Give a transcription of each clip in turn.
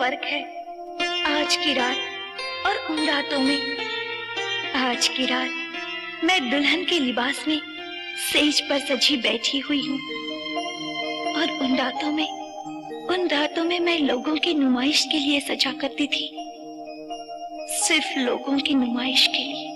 फर्क है आज की रात और उन रातों में। आज की रात मैं दुल्हन के लिबास में सेज पर सजी बैठी हुई हूँ और उन रातों में मैं लोगों की नुमाइश के लिए सजा करती थी, सिर्फ लोगों की नुमाइश के लिए।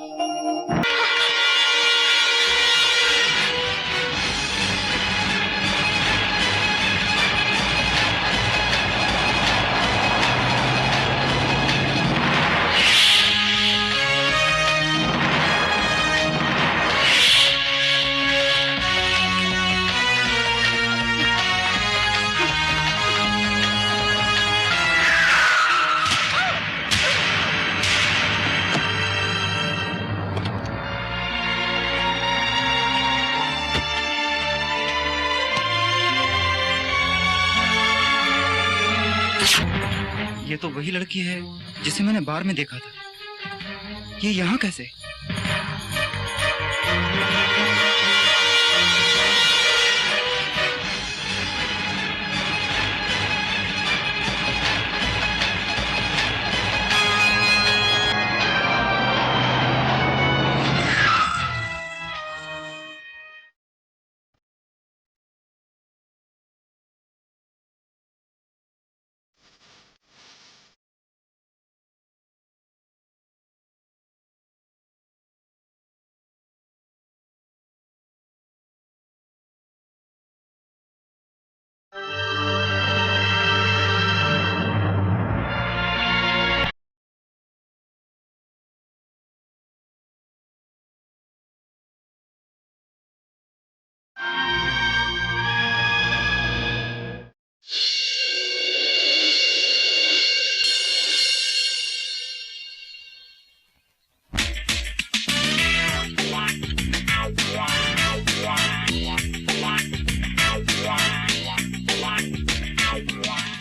ये तो वही लड़की है जिसे मैंने बार में देखा था। ये यहाँ कैसे?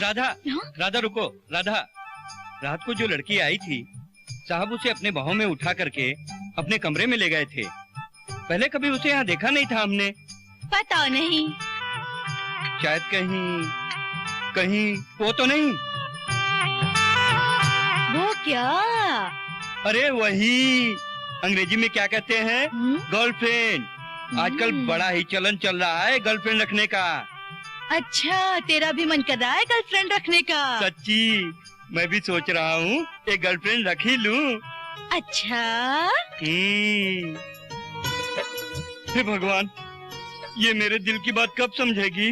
राधा, राधा रुको। राधा, रात को जो लड़की आई थी साहब उसे अपने बाहों में उठा करके अपने कमरे में ले गए थे। पहले कभी उसे यहाँ देखा नहीं था हमने। पता नहीं, शायद कहीं वो तो नहीं। वो क्या? अरे वही, अंग्रेजी में क्या कहते हैं, गर्लफ्रेंड। आजकल बड़ा ही चलन चल रहा है गर्लफ्रेंड रखने का। अच्छा, तेरा भी मन कर रहा है गर्लफ्रेंड रखने का? सच्ची, मैं भी सोच रहा हूँ एक गर्लफ्रेंड रख ही लूं। अच्छा। हे भगवान, ये मेरे दिल की बात कब समझेगी?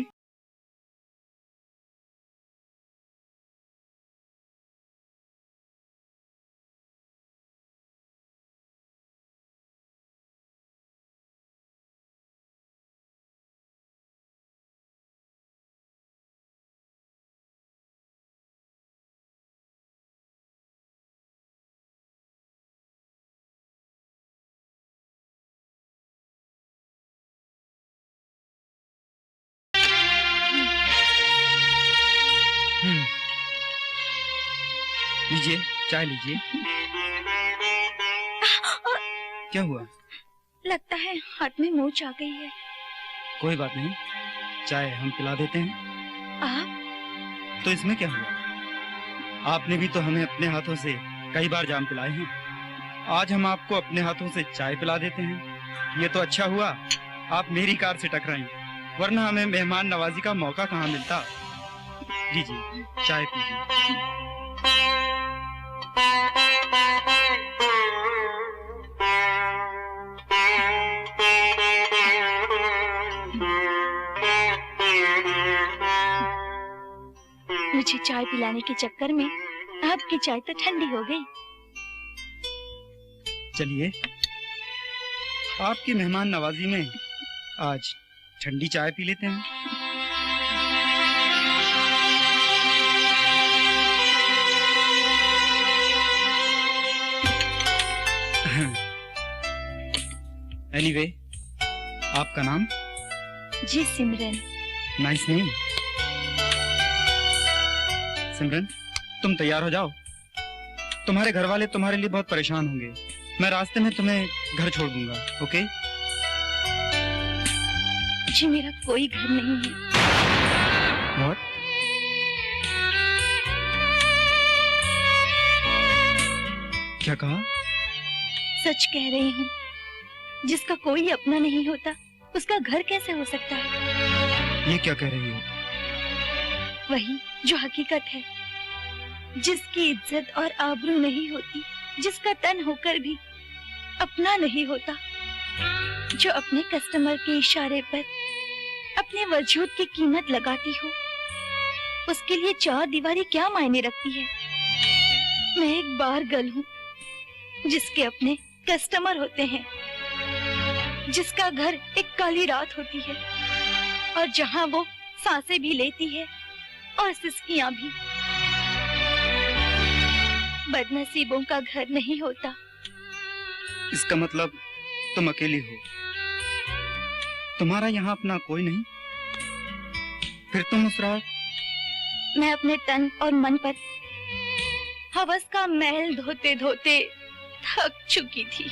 लीजिए, चाय लीजिए। क्या हुआ? लगता है हाथ में मोच आ गई है। कोई बात नहीं, चाय हम पिला देते हैं। आप? तो इसमें क्या हुआ? आपने भी तो हमें अपने हाथों से कई बार जाम पिलाए हैं। आज हम आपको अपने हाथों से चाय पिला देते हैं। ये तो अच्छा हुआ आप मेरी कार से टकराई, वरना हमें मेहमान नवाजी का मौका कहाँ मिलता। लीजिए, चाय पीजिए। मुझे चाय पिलाने के चक्कर में आपकी चाय तो ठंडी हो गई। चलिए, आपकी मेहमान नवाजी में आज ठंडी चाय पी लेते हैं। एनीवे, आपका नाम? जी, सिमरन। Nice name. सिमरन, तुम तैयार हो जाओ। तुम्हारे घर वाले तुम्हारे लिए बहुत परेशान होंगे। मैं रास्ते में तुम्हें घर छोड़ दूंगा, ओके? जी, मेरा कोई घर नहीं है। What? क्या कहा? सच कह रही हूँ। जिसका कोई अपना नहीं होता उसका घर कैसे हो सकता है? ये क्या कह रही हो? वही जो हकीकत है। जिसकी इज्जत और आबरू नहीं होती, जिसका तन होकर भी अपना नहीं होता, जो अपने कस्टमर के इशारे पर अपने वजूद की कीमत लगाती हो, उसके लिए चार दीवारी क्या मायने रखती है? मैं एक बार गर्ल हूँ जिसके अपने कस्टमर होते हैं, जिसका घर एक काली रात होती है और जहाँ वो सांसें भी लेती है और सिसकियां भी। बदनसीबों का घर नहीं होता। इसका मतलब तुम अकेली हो, तुम्हारा यहाँ अपना कोई नहीं? फिर तुम उस रात? मैं अपने तन और मन पर हवस का मैल धोते धोते थक चुकी थी।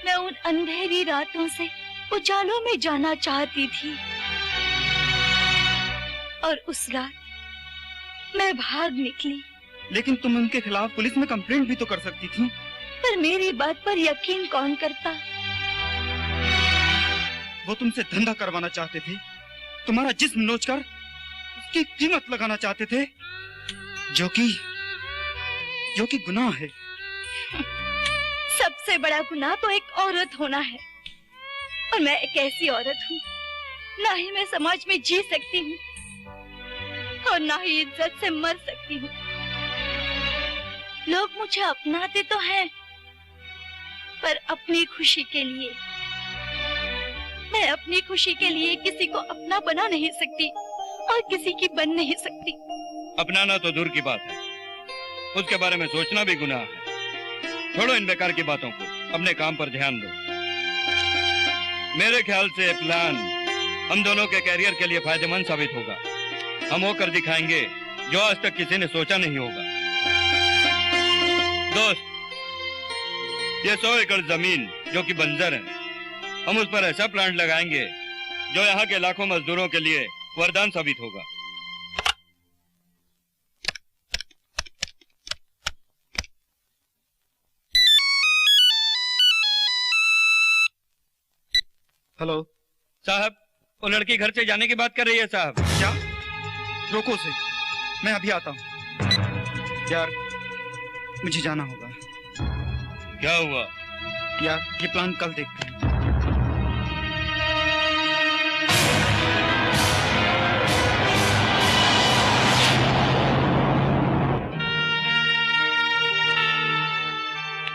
मैं उन अंधेरी रातों से उजालों में जाना चाहती थी और उस रात मैं भाग निकली। लेकिन तुम उनके खिलाफ पुलिस में कंप्लेंट भी तो कर सकती थी। पर मेरी बात पर यकीन कौन करता? वो तुमसे धंधा करवाना चाहते थे, तुम्हारा जिस्म नोचकर उसकी कीमत लगाना चाहते थे, जो कि गुनाह है। सबसे बड़ा गुनाह तो एक औरत होना है, और मैं एक ऐसी औरत हूँ, ना ही मैं समाज में जी सकती हूँ और ना ही इज्जत से मर सकती हूँ। लोग मुझे अपनाते तो हैं, पर अपनी खुशी के लिए। मैं अपनी खुशी के लिए किसी को अपना बना नहीं सकती और किसी की बन नहीं सकती। अपनाना तो दूर की बात है, उसके बारे में सोचना भी गुनाह है। छोड़ो इन बेकार की बातों को, अपने काम पर ध्यान दो। मेरे ख्याल से प्लान हम दोनों के कैरियर के लिए फायदेमंद साबित होगा। हम वो कर दिखाएंगे जो आज तक किसी ने सोचा नहीं होगा। दोस्त, ये 100 एकड़ जमीन जो कि बंजर है, हम उस पर ऐसा प्लांट लगाएंगे जो यहाँ के लाखों मजदूरों के लिए वरदान साबित होगा। हेलो साहब, वो लड़की घर से जाने की बात कर रही है साहब। क्या? रोको उसे, मैं अभी आता हूँ। यार, मुझे जाना होगा। क्या हुआ? यार, ये प्लान कल देखते हैं।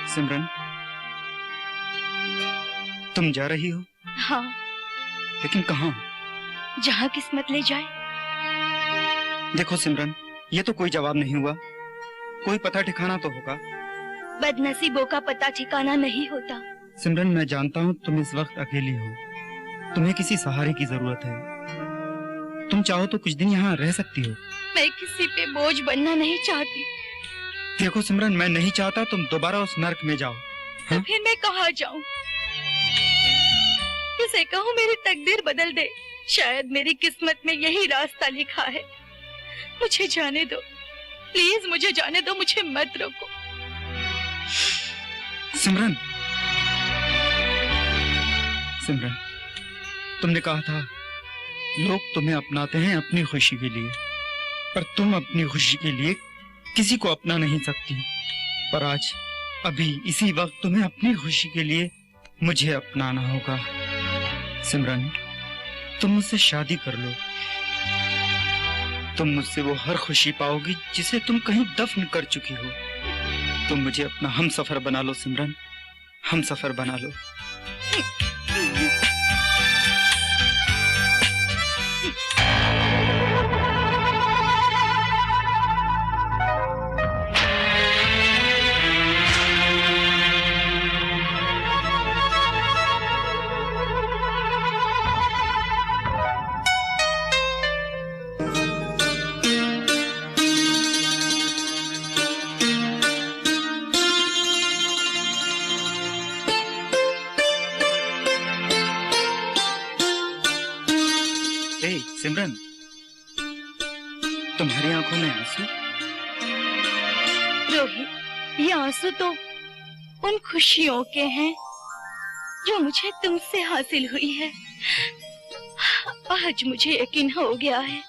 सिमरन, तुम जा रही हो? हाँ, लेकिन कहाँ? जहाँ किस्मत ले जाए। देखो सिमरन, ये तो कोई जवाब नहीं हुआ। कोई पता ठिकाना तो होगा। बदनसीबों का पता ठिकाना नहीं होता। सिमरन, मैं जानता हूँ तुम इस वक्त अकेली हो, तुम्हें किसी सहारे की जरूरत है। तुम चाहो तो कुछ दिन यहाँ रह सकती हो। मैं किसी पे बोझ बनना नहीं चाहती। देखो सिमरन, मैं नहीं चाहता तुम दोबारा उस नर्क में जाओ। तो फिर मैं कहाँ जाऊँ? किसे कहूँ मेरी तकदीर बदल दे? शायद मेरी किस्मत में यही रास्ता लिखा है। मुझे जाने दो, प्लीज मुझे जाने दो, मुझे मत रोको। सिमरन, सिमरन, तुमने कहा था लोग तुम्हें अपनाते हैं अपनी खुशी के लिए, पर तुम अपनी खुशी के लिए किसी को अपना नहीं सकती। पर आज अभी इसी वक्त तुम्हें अपनी खुशी के लिए मुझे अपनाना होगा। सिमरन, तुम मुझसे शादी कर लो। तुम मुझसे वो हर खुशी पाओगी जिसे तुम कहीं दफन कर चुकी हो। तुम मुझे अपना हमसफर बना लो सिमरन, हमसफर बना लो। सिमरन, तुम्हारी आंखों में आंसू? रोहित, ये आंसू तो उन खुशियों के हैं जो मुझे तुमसे हासिल हुई है। आज मुझे यकीन हो गया है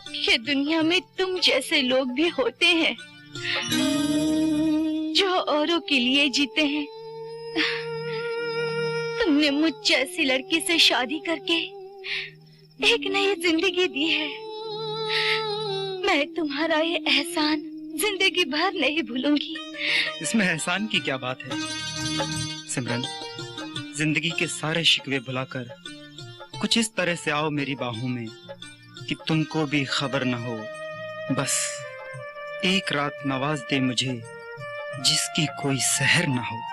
कि दुनिया में तुम जैसे लोग भी होते हैं जो औरों के लिए जीते हैं। तुमने मुझ जैसी लड़की से शादी करके एक नई जिंदगी दी है। मैं तुम्हारा ये एहसान जिंदगी भर नहीं भूलूंगी। इसमें एहसान की क्या बात है सिमरन। जिंदगी के सारे शिकवे भुलाकर कुछ इस तरह से आओ मेरी बाहों में कि तुमको भी खबर न हो। बस एक रात नवाज दे मुझे जिसकी कोई सहर न हो।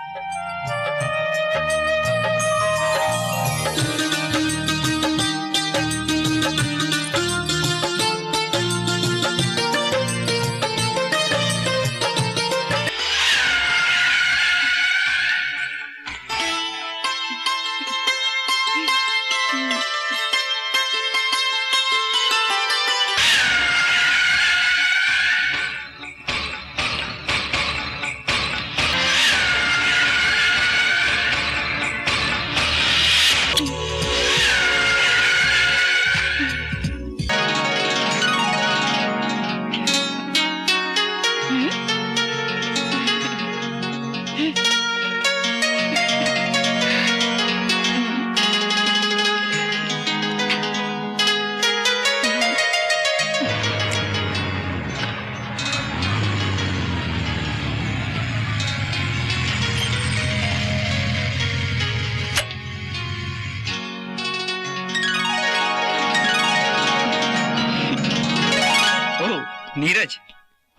नीरज,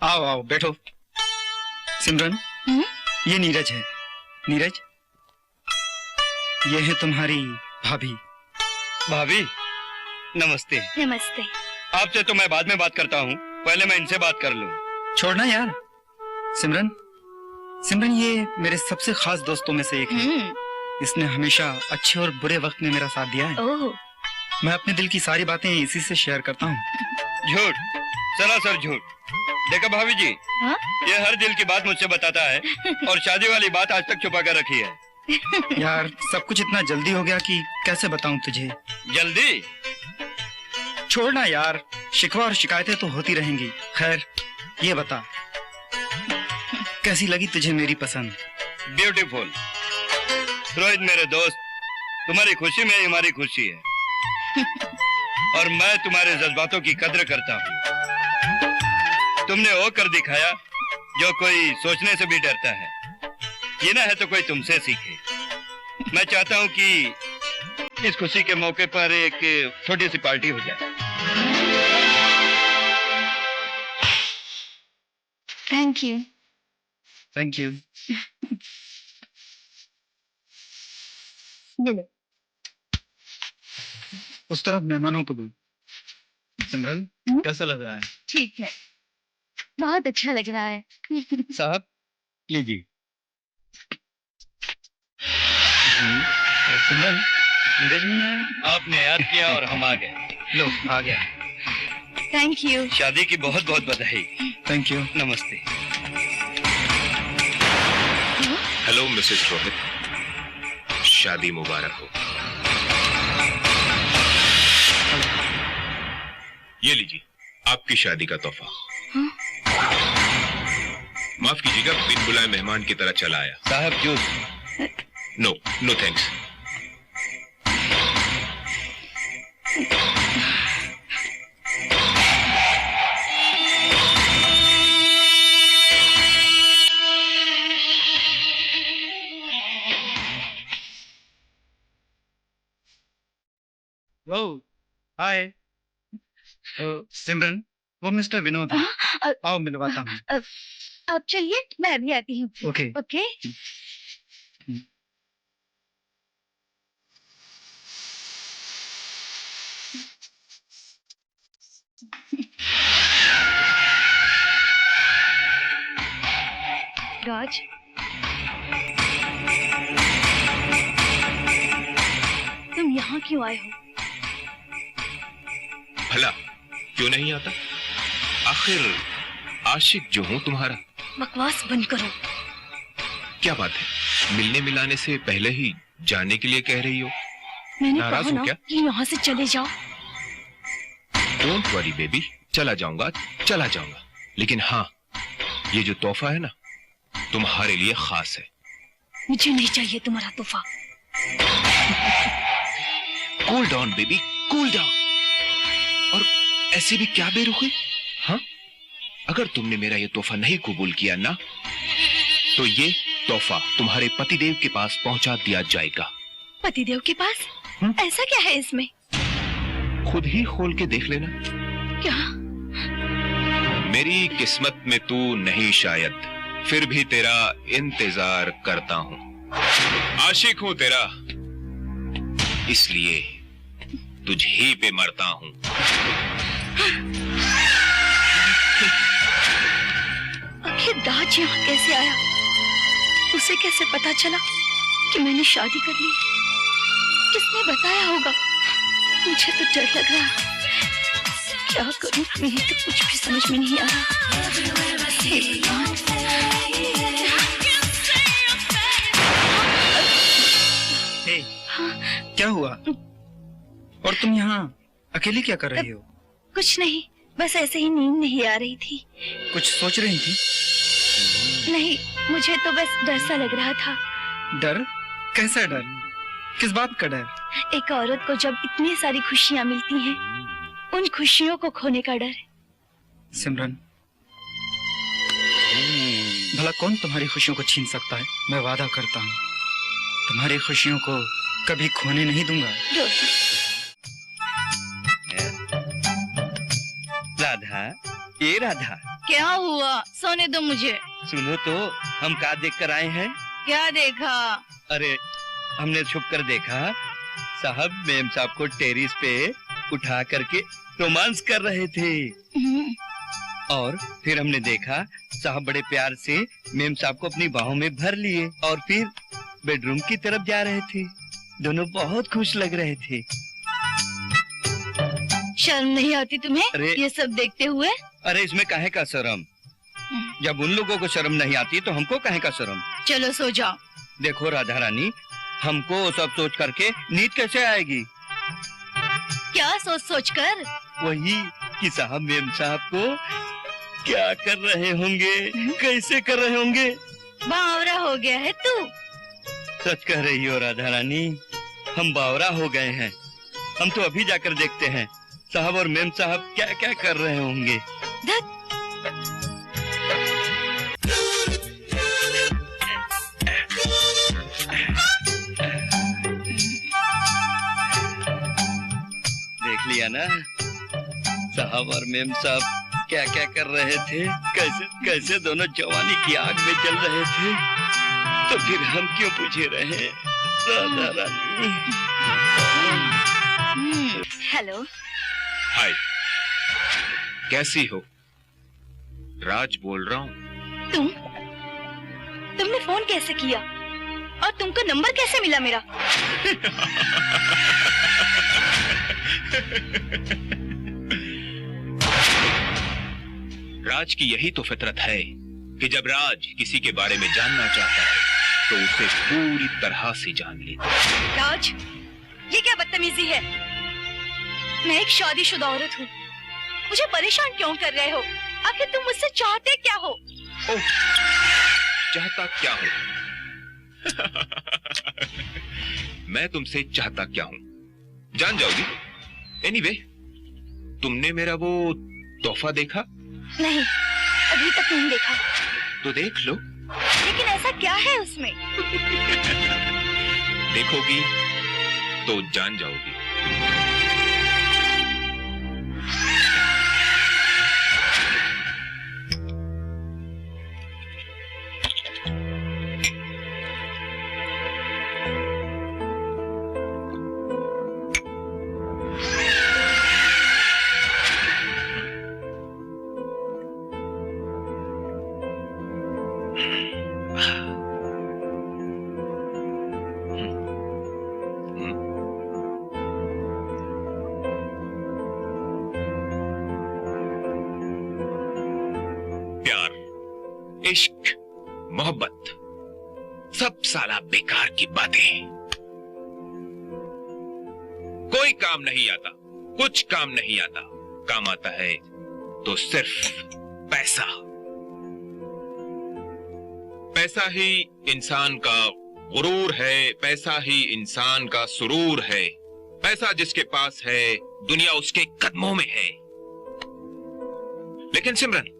आओ आओ बैठो। सिमरन, ये नीरज है। नीरज, ये है तुम्हारी भाभी। भाभी, नमस्ते। नमस्ते। आपसे तो मैं बाद में बात करता हूँ, पहले मैं इनसे बात कर लूँ। छोड़ना यार। सिमरन, सिमरन ये मेरे सबसे खास दोस्तों में से एक है। इसने हमेशा अच्छे और बुरे वक्त में मेरा साथ दिया है। ओह। मैं अपने दिल की सारी बातें इसी से शेयर करता हूँ। झूठ, सरासर झूठ। देखो भाभी जी, हाँ? ये हर दिल की बात मुझसे बताता है और शादी वाली बात आज तक छुपा कर रखी है। यार सब कुछ इतना जल्दी हो गया कि कैसे बताऊं तुझे। जल्दी? छोड़ना यार, शिकवा और शिकायतें तो होती रहेंगी। खैर ये बता, कैसी लगी तुझे मेरी पसंद? ब्यूटीफुल। रोहित मेरे दोस्त, तुम्हारी खुशी में ही हमारी खुशी है और मैं तुम्हारे जज्बातों की कद्र करता हूँ। तुमने वो कर दिखाया जो कोई सोचने से भी डरता है। जीना है तो कोई तुमसे सीखे। मैं चाहता हूँ कि इस खुशी के मौके पर एक छोटी सी पार्टी हो जाए। Thank you. Thank you. उस तरफ मेहमानों को दो। सिमरन, कैसा लग रहा है? ठीक है, बहुत अच्छा लग रहा है। साहब लीजिए। सिमरन, नीरज नहीं आया? आपने याद किया और हम आ गए। लो आ गया। Thank you. शादी की बहुत बहुत बधाई। Thank you. नमस्ते। हेलो मिसेस रोहित, शादी मुबारक हो। ये लीजिए आपकी शादी का तोहफा। माफ कीजिएगा, बिन बुलाए मेहमान की तरह चला आया। साहब juice? No no thanks. Hi. Simran, वो मिस्टर विनोद है। आओ मिलवाता हूँ। आप चलिए, मैं अभी आती हूँ। ओके। ओके। राज, तुम यहाँ क्यों आए हो? भला क्यों नहीं आता? आखिर आशिक जो हूँ तुम्हारा। बकवास बंद करो। क्या बात है, मिलने मिलाने से पहले ही जाने के लिए कह रही हो? मैंने नाराज कहा हो ना क्या? कि यहाँ से चले जाओ। डोंट वरी बेबी, चला जाऊंगा, लेकिन हाँ, ये जो तोहफा है ना, तुम्हारे लिए खास है। मुझे नहीं चाहिए तुम्हारा तोहफा। Cool down baby, cool down. और ऐसे भी क्या बेरुखी? हाँ, अगर तुमने मेरा ये तोहफा नहीं कबूल किया ना, तो ये तोहफा तुम्हारे पतिदेव के पास पहुंचा दिया जाएगा। पतिदेव के पास? ऐसा क्या है इसमें? खुद ही खोल के देख लेना। क्या? मेरी किस्मत में तू नहीं शायद, फिर भी तेरा इंतजार करता हूँ। आशिक हूँ तेरा, इसलिए तुझ ही पे मरता हूँ। आखिर दाज यहाँ कैसे आया? उसे कैसे पता चला कि मैंने शादी कर ली? किसने बताया होगा? मुझे तो डर लग रहा है। क्या करूं? मुझे तो कुछ भी समझ में नहीं आ रहा। हे भगवान। हे, क्या हुआ? और तुम यहाँ अकेली क्या कर रही हो? कुछ नहीं, बस ऐसे ही नींद नहीं आ रही थी। कुछ सोच रही थी? नहीं, मुझे तो बस डर सा लग रहा था। डर? कैसा डर? किस बात का डर? एक औरत को जब इतनी सारी खुशियाँ मिलती हैं, उन खुशियों को खोने का डर। सिमरन, भला कौन तुम्हारी खुशियों को छीन सकता है? मैं वादा करता हूँ, तुम्हारी खुशियों को कभी खोने नहीं दूंगा। राधा, ये राधा, क्या हुआ? सोने दो मुझे। सुनो तो, हम क्या देख कर आए हैं? क्या देखा? अरे, हमने छुप कर देखा, साहब मेम साहब को टेरिस पे उठा करके रोमांस कर रहे थे। और फिर हमने देखा, साहब बड़े प्यार से मेम साहब को अपनी बाहों में भर लिए और फिर बेडरूम की तरफ जा रहे थे। दोनों बहुत खुश लग रहे थे। शर्म नहीं आती तुम्हें अरे, ये सब देखते हुए? अरे इसमें काहे का शर्म? जब उन लोगों को शर्म नहीं आती तो हमको काहे का शर्म? चलो सो जाओ। देखो राधा रानी, हमको सब सोच करके नींद कैसे आएगी? क्या सोच सोच कर? वही कि साहब मेम साहब को क्या कर रहे होंगे, कैसे कर रहे होंगे। बावरा हो गया है तू। सच कह रही हो राधा रानी, हम बावरा हो गए हैं। हम तो अभी जाकर देखते हैं साहब और मेम साहब क्या क्या कर रहे होंगे। देख लिया ना, साहब और मेम साहब क्या क्या कर रहे थे, कैसे कैसे दोनों जवानी की आग में जल रहे थे। तो फिर हम क्यों पूछे रहे राधा रानी? हेलो। हाय, कैसी हो? राज बोल रहा हूँ। तुमने फोन कैसे किया और तुमको नंबर कैसे मिला मेरा? राज की यही तो फितरत है कि जब राज किसी के बारे में जानना चाहता है तो उसे पूरी तरह से जान लेता है। राज, ये क्या बदतमीजी है? मैं एक शादीशुदा औरत हूँ, मुझे परेशान क्यों कर रहे हो? आखिर तुम मुझसे चाहते क्या हो? ओह, चाहता क्या हूँ? मैं तुमसे चाहता क्या हूँ जान जाओगी। एनीवे, तुमने मेरा वो तोहफा देखा? नहीं, अभी तक नहीं देखा। तो देख लो। लेकिन ऐसा क्या है उसमें? देखोगी तो जान जाओगी। प्यार, इश्क, मोहब्बत, बेकार की बातें। कोई काम नहीं आता, कुछ काम नहीं आता। काम आता है तो सिर्फ पैसा। पैसा ही इंसान का गुरूर है, पैसा ही इंसान का सुरूर है। पैसा जिसके पास है दुनिया उसके कदमों में है। लेकिन सिमरन,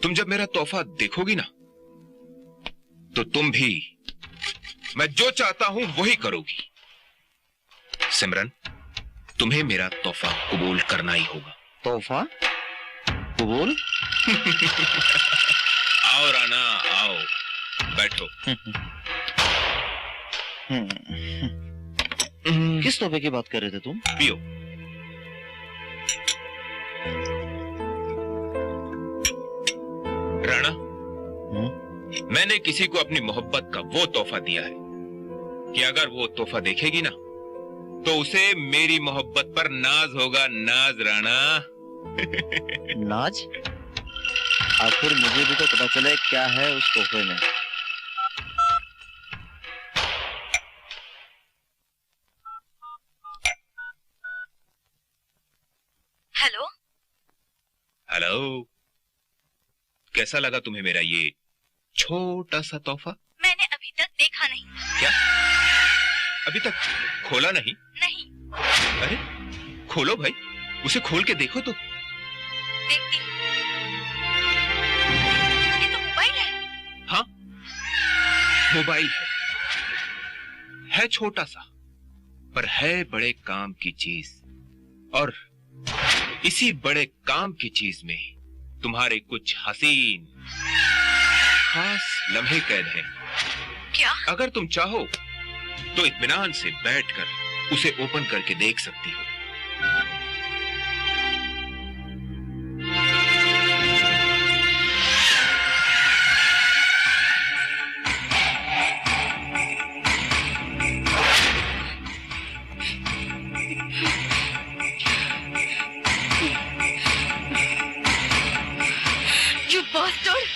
तुम जब मेरा तोहफा देखोगी ना तो तुम भी मैं जो चाहता हूं वही करोगी। सिमरन, तुम्हें मेरा तोहफा कबूल करना ही होगा। तोहफा कबूल? आओ राना, आओ, बैठो। किस तोहफे की बात कर रहे थे तुम? पियो। राणा, मैंने किसी को अपनी मोहब्बत का वो तोहफा दिया है कि अगर वो तोहफा देखेगी ना तो उसे मेरी मोहब्बत पर नाज होगा। नाज राणा। नाज? आखिर मुझे भी तो पता चले क्या है उस तोहफे में। हेलो। हेलो, कैसा लगा तुम्हें मेरा ये छोटा सा तोहफा? मैंने अभी तक देखा नहीं। क्या अभी तक खोला नहीं? नहीं। अरे खोलो भाई, उसे खोल के देखो तो। देखती हूँ। ये तो मोबाइल है। हाँ, मोबाइल है छोटा सा पर है बड़े काम की चीज। और इसी बड़े काम की चीज में तुम्हारे कुछ हसीन खास लम्हे कैद हैं। क्या? अगर तुम चाहो तो इत्मीनान से बैठकर उसे ओपन करके देख सकती हो। You bastard!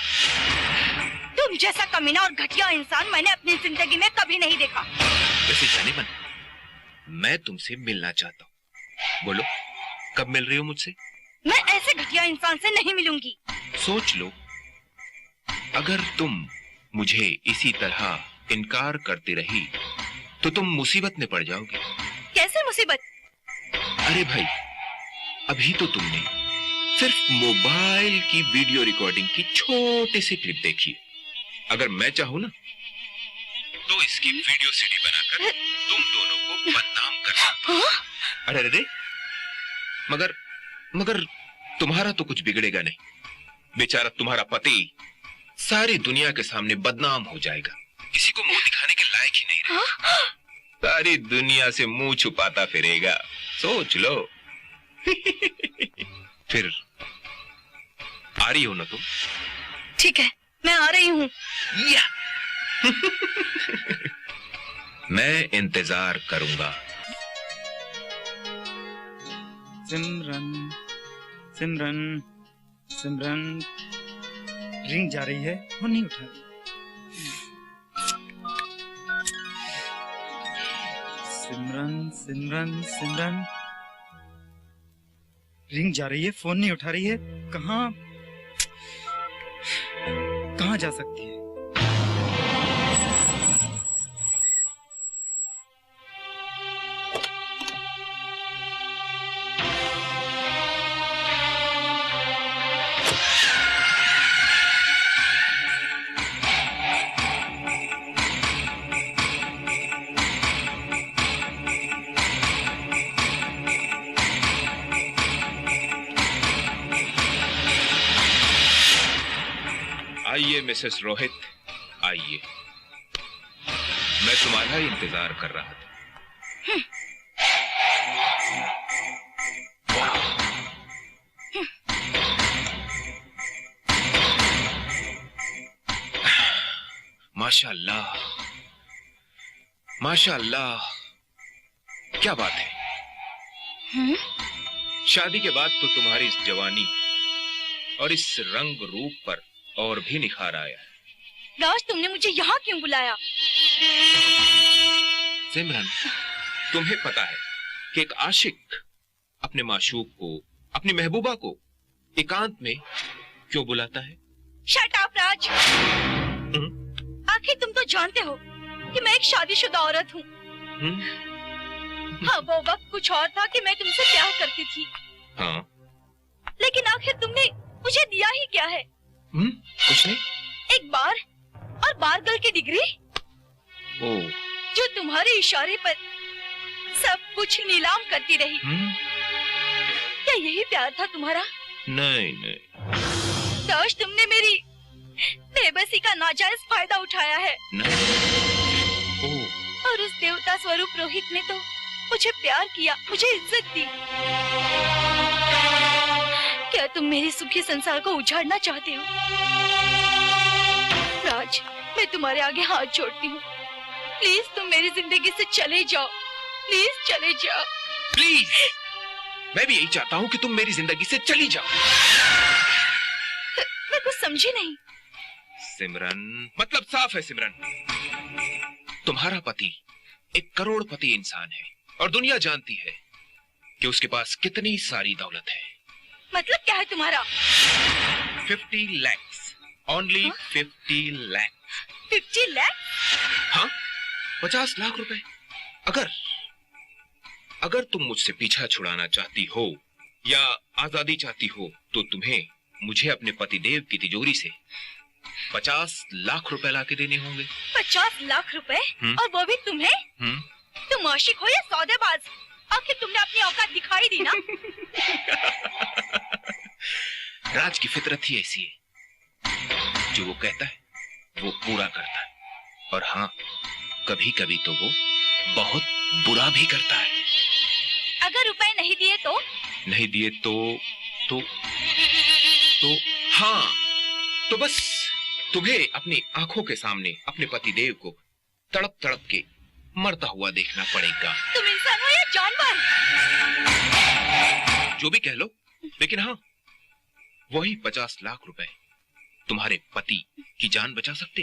तुम जैसा कमीना और घटिया इंसान मैंने अपनी जिंदगी में कभी नहीं देखा। वैसे जाने मन, मैं तुमसे मिलना चाहता हूँ। बोलो, कब मिल रही हो मुझसे? मैं ऐसे घटिया इंसान से नहीं मिलूंगी। सोच लो, अगर तुम मुझे इसी तरह इनकार करती रही तो तुम मुसीबत में पड़ जाओगे। कैसे मुसीबत? अरे भाई, अभी तो तुमने सिर्फ मोबाइल की वीडियो रिकॉर्डिंग की छोटी सी क्लिप देखी। अगर मैं चाहूं ना तो इसकी वीडियो सीडी बनाकर तुम दोनों को बदनाम कर सकता हूं। अरे अरे, मगर तुम्हारा तो कुछ बिगड़ेगा नहीं। बेचारा तुम्हारा पति सारी दुनिया के सामने बदनाम हो जाएगा, किसी को मुंह दिखाने के लायक ही नहीं रहेगा। सारी दुनिया से मुंह छुपाता फिरेगा। सोच लो। फिर आ रही हो ना तुम? ठीक है, मैं आ रही हूँ। या मैं इंतजार करूंगा। सिमरन, सिमरन, सिमरन, रिंग जा रही है, फोन नहीं उठा रही। सिमरन, सिमरन, सिमरन, रिंग जा रही है, फोन नहीं उठा रही है। कहाँ जा सकती है? आइए मिसेस रोहित, आइए। मैं तुम्हारा ही इंतजार कर रहा था। माशाअल्लाह, माशाअल्लाह, क्या बात है। शादी के बाद तो तुम्हारी इस जवानी और इस रंग रूप पर और भी निखार आया है। राज, तुमने मुझे यहाँ क्यों बुलाया? सिमरन, तुम्हें पता है कि एक आशिक अपने माशूक को, अपनी महबूबा को एकांत में क्यों बुलाता है? शट अप राज। आखिर तुम तो जानते हो कि मैं एक शादीशुदा औरत हूँ। हाँ, वो वक्त कुछ और था कि मैं तुमसे प्यार करती थी। हाँ, लेकिन आखिर तुमने मुझे दिया ही क्या है? कुछ नहीं। एक बार और बारगल की डिग्री ओह, जो तुम्हारे इशारे पर सब कुछ नीलाम करती रही। क्या यही प्यार था तुम्हारा? नहीं नहीं। तो आज तुमने मेरी बेबसी का नाजायज फायदा उठाया है। नहीं। ओह, और उस देवता स्वरूप रोहित ने तो मुझे प्यार किया, मुझे इज्जत दी। क्या तुम मेरे सुखी संसार को उजाड़ना चाहते हो? राज, मैं तुम्हारे आगे हाथ जोड़ती हूँ। प्लीज तुम मेरी जिंदगी से चले जाओ। प्लीज चले जाओ। प्लीज। मैं भी यही चाहता हूँ कि तुम मेरी जिंदगी से चली जाओ। मैं कुछ समझी नहीं। सिमरन, मतलब साफ है सिमरन, तुम्हारा पति एक करोड़पति इंसान है और दुनिया जानती है कि उसके पास कितनी सारी दौलत है। मतलब क्या है तुम्हारा? 50 लाख, ओनली 50 लाख। 50 लाख? हाँ, 50 लाख रुपए। अगर तुम मुझसे पीछा छुड़ाना चाहती हो या आजादी चाहती हो तो तुम्हें मुझे अपने पतिदेव की तिजोरी से 50 लाख रुपए लाके देने होंगे। 50 लाख रुपए? और वो भी तुम्हें? तुम आशिक हो या सौदेबाज? आखिर तुमने अपनी औकात दिखाई दी ना। राज की फितरत ही ऐसी है, जो वो कहता है वो पूरा करता है, और हाँ, कभी कभी तो वो बहुत बुरा भी करता है। अगर रुपए नहीं दिए तो? नहीं दिए तो हाँ, तो बस तुम्हें अपनी आंखों के सामने अपने पतिदेव को तड़प तड़प के मरता हुआ देखना पड़ेगा। तुम इंसान हो या जानवर? जो भी कह लो, लेकिन हाँ, वही 50 लाख रुपए तुम्हारे पति की जान बचा सकते।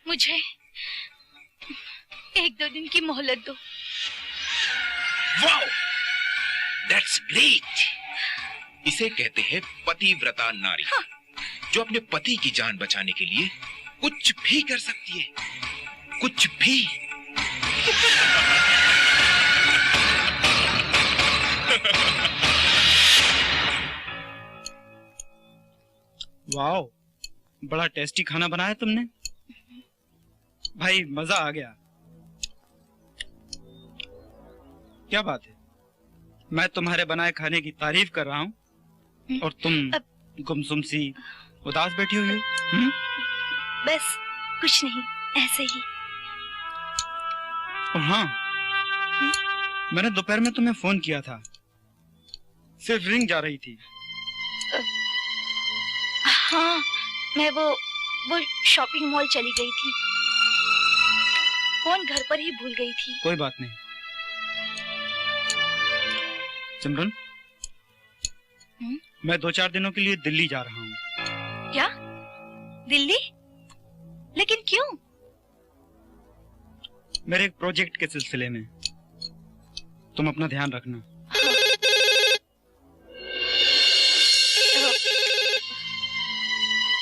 मुझे 1-2 दिन की मोहलत दो। Wow, that's great. इसे कहते हैं पतिव्रता नारी। हाँ। जो अपने पति की जान बचाने के लिए कुछ भी कर सकती है, कुछ भी। वाओ, बड़ा टेस्टी खाना बनाया तुमने भाई, मजा आ गया। क्या बात है, मैं तुम्हारे बनाए खाने की तारीफ कर रहा हूँ और तुम गुमसुम सी उदास बैठी हुई हो। बस कुछ नहीं, ऐसे ही। हाँ, मैंने दोपहर में तुम्हें फोन किया था, सिर्फ रिंग जा रही थी। हाँ, मैं वो शॉपिंग मॉल चली गई थी। फोन घर पर ही भूल गई थी। कोई बात नहीं। सिमरन, मैं 2-4 दिनों के लिए दिल्ली जा रहा हूँ। क्या? दिल्ली? लेकिन क्यों? मेरे एक प्रोजेक्ट के सिलसिले में। तुम अपना ध्यान रखना।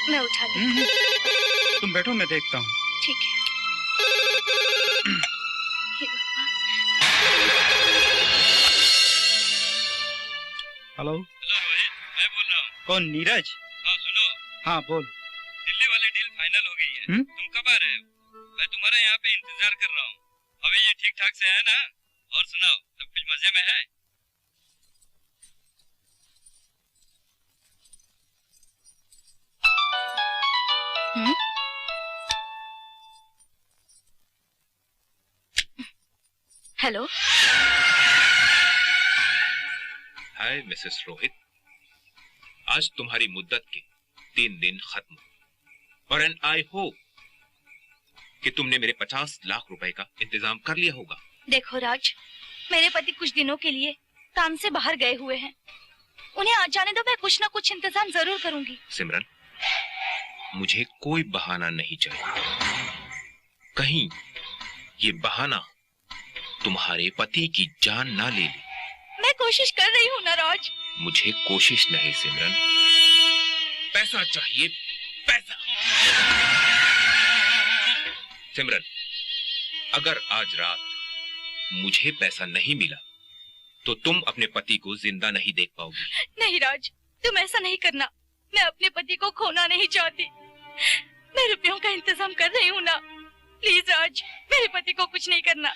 मैं उठाती हूँ। तुम बैठो, मैं देखता हूँ। ठीक है। हेलो। हेलो रोहित, मैं बोल रहा हूँ। कौन, नीरज? हाँ सुनो। हाँ बोल। दिल्ली वाली डील फाइनल हो गई है। तुम कब आ रहे हो? मैं तुम्हारा यहाँ पे इंतजार कर रहा हूँ। अभी ये ठीक ठाक से है ना? और सुनाओ, सब कुछ मजे में है? हेलो। हाय मिसेस रोहित, आज तुम्हारी मुद्दत के 3 दिन खत्म, और एंड आई होप कि तुमने मेरे 50 लाख रुपए का इंतजाम कर लिया होगा। देखो राज, मेरे पति कुछ दिनों के लिए काम से बाहर गए हुए हैं। उन्हें आ जाने दो, मैं कुछ ना कुछ इंतजाम जरूर करूंगी। सिमरन, मुझे कोई बहाना नहीं चाहिए। कहीं ये बहाना तुम्हारे पति की जान ना ले ले। मैं कोशिश कर रही हूँ ना राज। मुझे कोशिश नहीं सिमरन, पैसा चाहिए, पैसा। सिमरन, अगर आज रात मुझे पैसा नहीं मिला तो तुम अपने पति को जिंदा नहीं देख पाओगी। नहीं राज, तुम ऐसा नहीं करना। मैं अपने पति को खोना नहीं चाहती। मैं रुपयों का इंतजाम कर रही हूँ ना। प्लीज राज, मेरे पति को कुछ नहीं करना।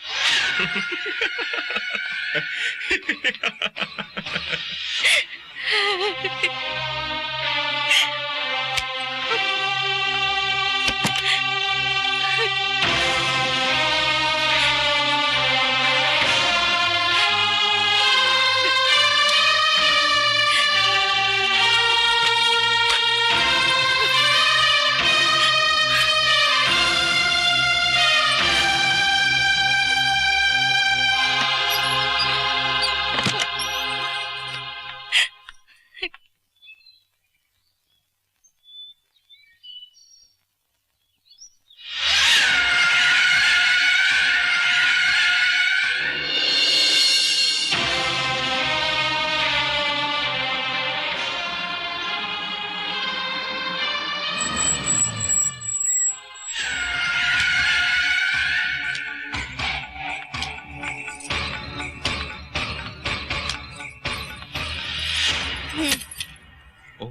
ओह,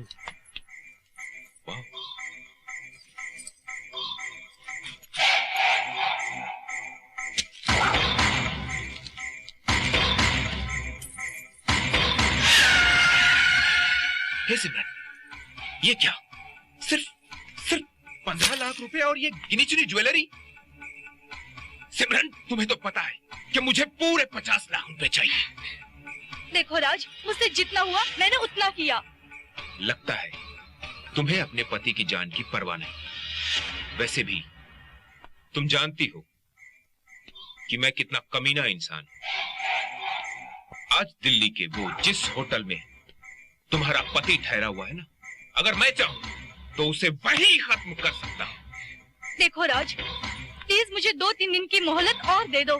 वाह। हे सिमरन, ये क्या? सिर्फ 15 लाख रुपए और ये गिनी चुनी ज्वेलरी? सिमरन, तुम्हें तो पता है कि मुझे पूरे 50 लाख रुपए चाहिए। देखो राज, मुझसे जितना हुआ मैंने उतना किया। लगता है तुम्हें अपने पति की जान की परवाह नहीं। वैसे भी तुम जानती हो कि मैं कितना कमीना इंसान हूं। आज दिल्ली के वो जिस होटल में तुम्हारा पति ठहरा हुआ है ना, अगर मैं चाहूं तो उसे वहीं खत्म कर सकता हूं। देखो राज, प्लीज मुझे 2-3 दिन की मोहलत और दे दो।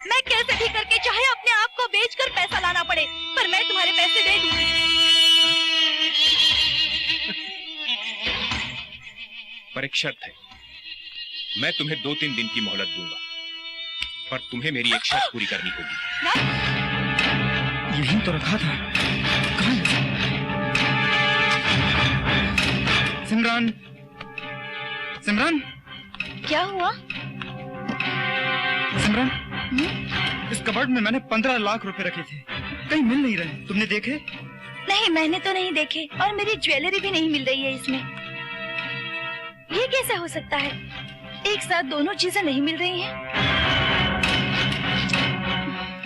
मैं कैसे भी करके चाहे अपने आप को बेचकर पैसा लाना पड़े, पर मैं तुम्हारे पैसे दे दूंगी। पर एक शर्त है, मैं तुम्हें 2-3 दिन की मोहलत दूंगा, पर तुम्हें मेरी एक शर्त पूरी करनी होगी। यहीं तो रखा था। कहाँ है? सिमरन, सिमरन, क्या हुआ? सिमरन, इस कबर्ड में मैंने 15 लाख रुपए रखे थे, कहीं मिल नहीं रहे। तुमने देखे? नहीं, मैंने तो नहीं देखे, और मेरी ज्वेलरी भी नहीं मिल रही है इसमें। ये कैसे हो सकता है? एक साथ दोनों चीजें नहीं मिल रही हैं।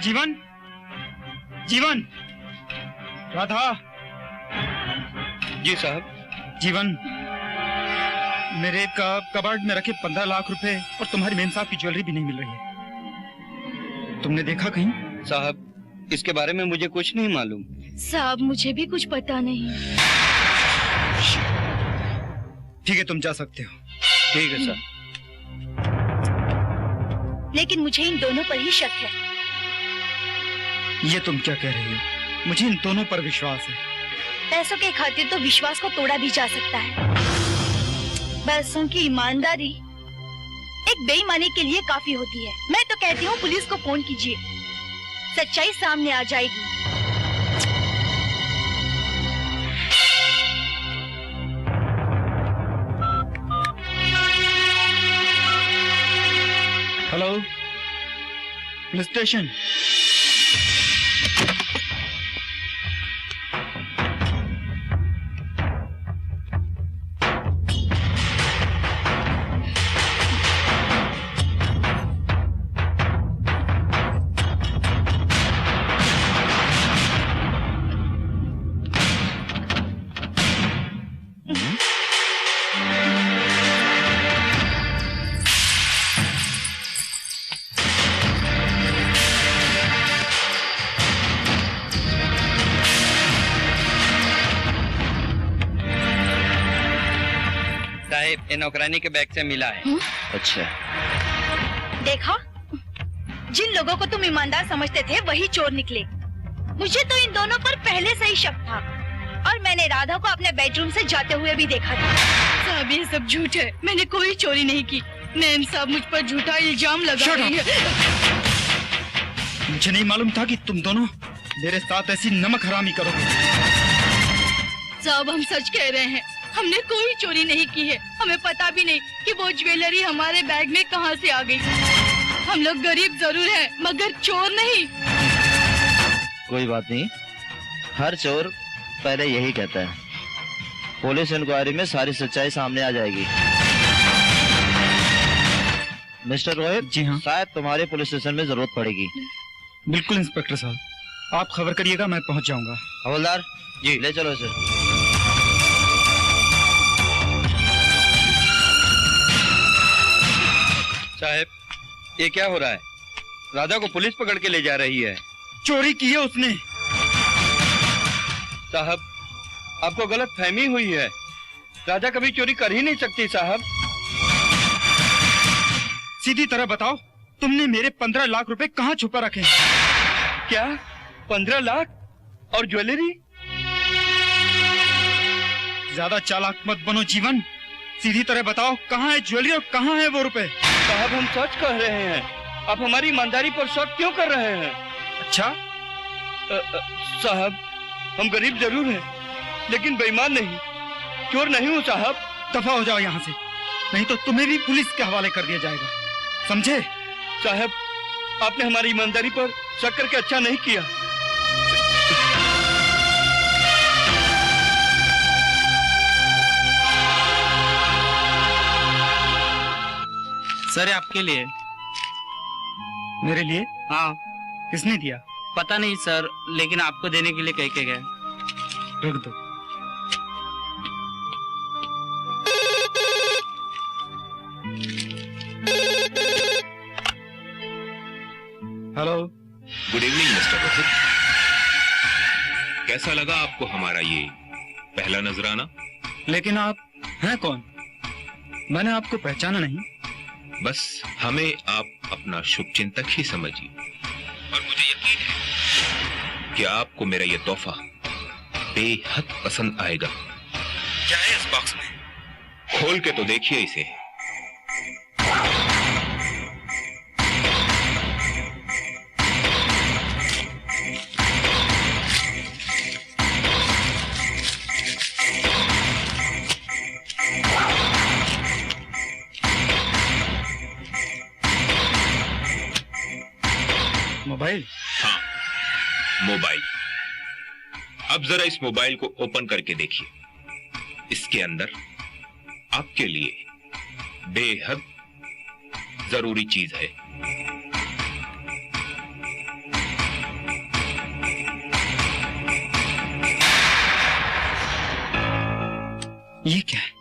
जीवन, जीवन, राधा। जी साहब। जीवन, मेरे कबर्ड में रखे 15 लाख रुपए और तुम्हारी मेम साहब की ज्वेलरी भी नहीं मिल रही है। तुमने देखा कहीं? साहब, इसके बारे में मुझे कुछ नहीं मालूम। साहब, मुझे भी कुछ पता नहीं। ठीक है, तुम जा सकते हो। ठीक है साहब। लेकिन मुझे इन दोनों पर ही शक है। ये तुम क्या कह रही हो? मुझे इन दोनों पर विश्वास है। पैसों के खातिर तो विश्वास को तोड़ा भी जा सकता है। बस उनकी ईमानदारी एक बेईमानी के लिए काफी होती है। मैं तो कहती हूँ पुलिस को फोन कीजिए, सच्चाई सामने आ जाएगी। Hello, police station. ये नौकरानी के बैग से मिला है। अच्छा, देखा, जिन लोगों को तुम ईमानदार समझते थे वही चोर निकले। मुझे तो इन दोनों पर पहले से ही शक था और मैंने राधा को अपने बेडरूम से जाते हुए भी देखा था। साहब ये सब झूठ है, मैंने कोई चोरी नहीं की। मैम साहब मुझ पर झूठा इल्जाम लगा रही है। मुझे नहीं मालूम था कि तुम दोनों मेरे साथ ऐसी नमक हरामी करोगे। साहब हम सच कह रहे हैं, हमने कोई चोरी नहीं की है। हमें पता भी नहीं कि वो ज्वेलरी हमारे बैग में कहां से आ गई। हम लोग गरीब जरूर हैं, मगर चोर नहीं। कोई बात नहीं, हर चोर पहले यही कहता है। पुलिस इंक्वायरी में सारी सच्चाई सामने आ जाएगी। मिस्टर रोहित, जी हाँ, शायद तुम्हारे पुलिस स्टेशन में जरूरत पड़ेगी। बिल्कुल इंस्पेक्टर साहब, आप खबर करिएगा, मैं पहुंच जाऊंगा। हवलदार जी, ले चलो इसे। साहब, ये क्या हो रहा है? राधा को पुलिस पकड़ के ले जा रही है। चोरी की है उसने। साहब, आपको गलत फहमी हुई है। राधा कभी चोरी कर ही नहीं सकती साहब। सीधी तरह बताओ, तुमने मेरे 15 लाख रुपए कहाँ छुपा रखे? क्या 15 लाख और ज्वेलरी? ज्यादा चालाक मत बनो जीवन, सीधी तरह बताओ कहाँ है ज्वेलरी और कहाँ है वो रुपए? साहब हम सच कह रहे हैं, आप हमारी ईमानदारी पर शक क्यों कर रहे हैं? अच्छा, साहब हम गरीब जरूर हैं, लेकिन बेईमान नहीं, चोर नहीं हूँ साहब। दफा हो जाओ यहाँ से, नहीं तो तुम्हें भी पुलिस के हवाले कर दिया जाएगा, समझे? साहब आपने हमारी ईमानदारी पर शक करके अच्छा नहीं किया। सर आपके लिए। मेरे लिए? हाँ, किसने दिया? पता नहीं सर, लेकिन आपको देने के लिए कह के गए। रख दो। Hello, good evening mister Rohit. कैसा लगा आपको हमारा ये पहला नजराना? लेकिन आप हैं कौन? मैंने आपको पहचाना नहीं। बस हमें आप अपना शुभचिंतक ही समझिए, और मुझे यकीन है कि आपको मेरा ये तोहफा बेहद पसंद आएगा। क्या है इस बॉक्स में? खोल के तो देखिए इसे। मोबाइल? हाँ, मोबाइल। अब जरा इस मोबाइल को ओपन करके देखिए। इसके अंदर आपके लिए बेहद जरूरी चीज है। ये क्या है?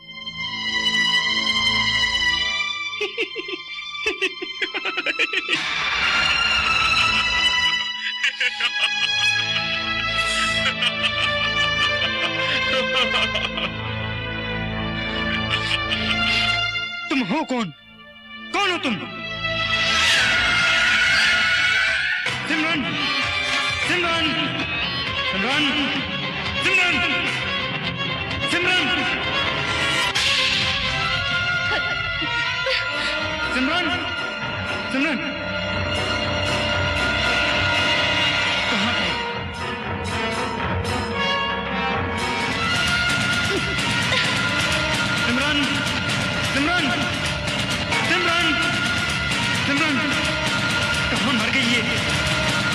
तुम हो कौन? कौन हो तुम? सिमरन! सिमरन! सिमरन! सिमरन! सिमरन! सिमरन! सिमरन! कहाँ है? सिमरन! सिमरन! सिमरन! सिमरन! कहाँ मर गई ये?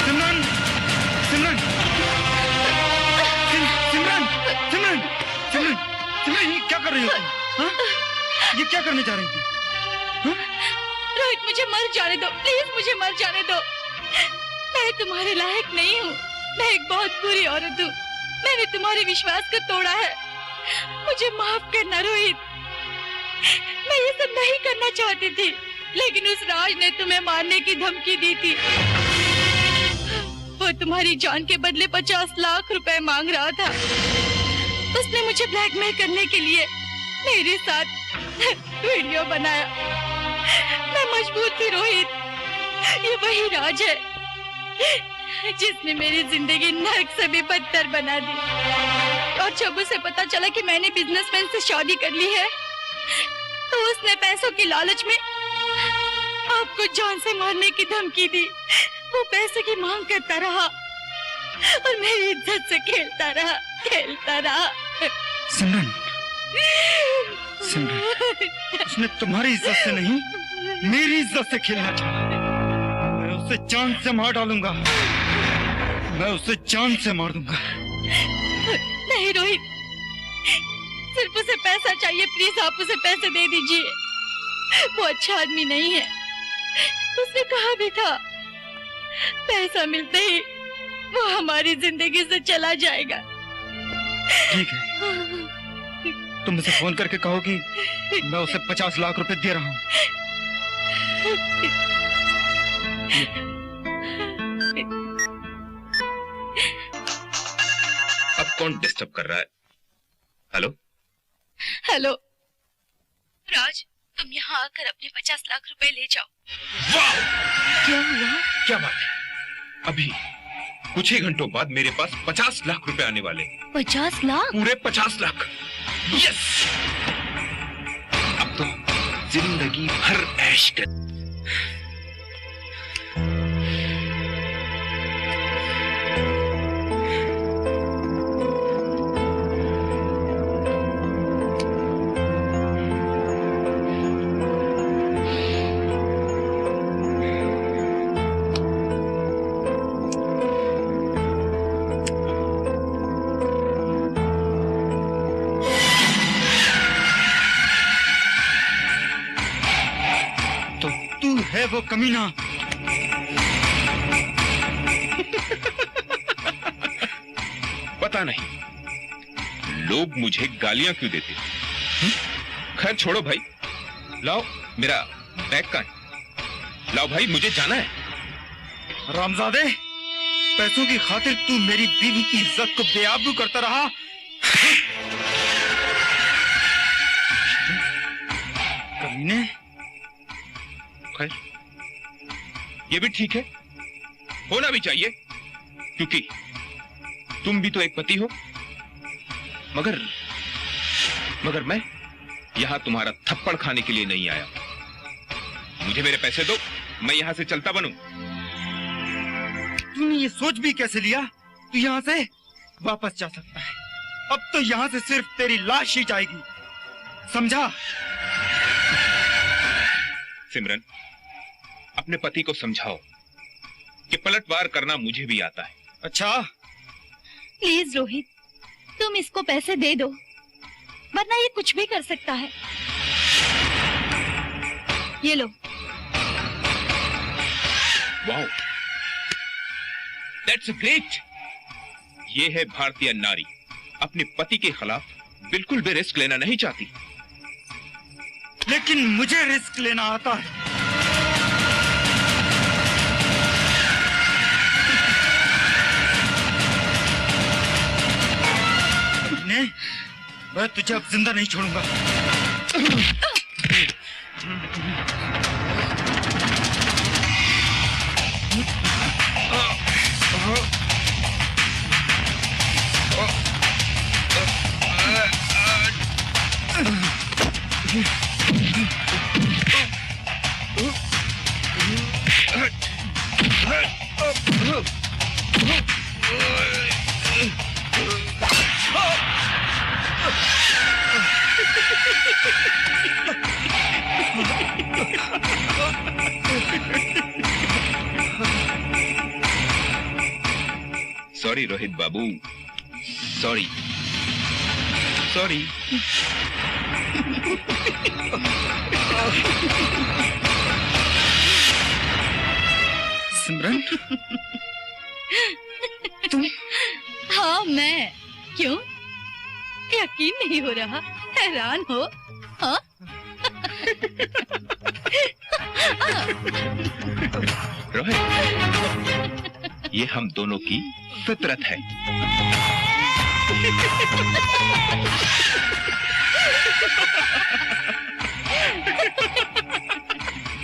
सिमरन! सिमरन! सिमरन! सिमरन! सिमरन! सिमरन, ये क्या कर रही हो तुम? हाँ? ये क्या करने जा रही थी? हाँ? रोहित मुझे मर जाने दो, प्लीज मुझे मर जाने दो। मैं तुम्हारे लायक नहीं हूँ, मैं एक बहुत बुरी औरत हूँ। मैंने तुम्हारे विश्वास को तोड़ा है, मुझे माफ करना रोहित। मैं ये सब नहीं करना चाहती थी, लेकिन उस राज ने तुम्हें मारने की धमकी दी थी। वो तुम्हारी जान के बदले 50 लाख रुपए मांग रहा था। उसने मुझे ब्लैकमेल करने के लिए मेरे साथ वीडियो बनाया। मैं मजबूर थी रोहित। ये वही राज है जिसने मेरी जिंदगी नर्क से भी बदतर बना दी। और जब उसे पता चला कि मैंने बिजनेसमैन से शादी कर ली है, तो उसने पैसों की लालच में आपको जान से मारने की धमकी दी। वो पैसे की मांग करता रहा और मेरी इज्जत से खेलता रहा। सिमरन, सिमरन, उसने तुम्हारी इज्जत से नहीं, मेरी इज्जत से खेलना चाहा। मैं उसे जान से मार डालूंगा। मैं उसे जान से मार दूंगा। नहीं रोहित, सिर्फ उसे पैसा चाहिए। प्लीज आप उसे पैसे दे दीजिए। वो अच्छा आदमी नहीं है। उसने कहा भी था पैसा मिलते ही वो हमारी जिंदगी से चला जाएगा। ठीक है, तुम उसे फोन करके कहो कि मैं उसे 50 लाख रुपए दे रहा हूँ। अब कौन डिस्टर्ब कर रहा है? हेलो हेलो राज, तुम यहाँ आकर अपने 50 लाख रुपए ले जाओ। वाह, क्या हुआ? क्या बात है? अभी कुछ ही घंटों बाद मेरे पास 50 लाख रुपए आने वाले। 50 लाख? पूरे 50 लाख। यस, अब तो जिंदगी भर ऐश कर। है वो कमीना। पता नहीं लोग मुझे गालियां क्यों देते। खैर छोड़ो भाई, लाओ मेरा बैग कहाँ है? लाओ भाई, मुझे जाना है। रामजादे, पैसों की खातिर तू मेरी बीवी की इज्जत को बेआबरू करता रहा। कमीने। खैर ये भी ठीक है, होना भी चाहिए, क्योंकि तुम भी तो एक पति हो। मगर मैं यहां तुम्हारा थप्पड़ खाने के लिए नहीं आया। मुझे मेरे पैसे दो, मैं यहां से चलता बनूं। तूने ये सोच भी कैसे लिया तू यहां से वापस जा सकता है? अब तो यहां से सिर्फ तेरी लाश ही जाएगी, समझा? सिमरन, अपने पति को समझाओ कि पलटवार करना मुझे भी आता है। अच्छा, प्लीज रोहित, तुम इसको पैसे दे दो, वरना ये कुछ भी कर सकता है। ये लो। Wow, that's great. ये है भारतीय नारी, अपने पति के खिलाफ बिल्कुल भी रिस्क लेना नहीं चाहती। लेकिन मुझे रिस्क लेना आता है। मैं तुझे अब जिंदा नहीं छोड़ूंगा। सॉरी रोहित बाबू, सॉरी सॉरी। सिमरन, तुम? हाँ मैं। क्यों यकीन नहीं हो रहा? हैरान हो? हाँ? रोहित, ये हम दोनों की फितरत है।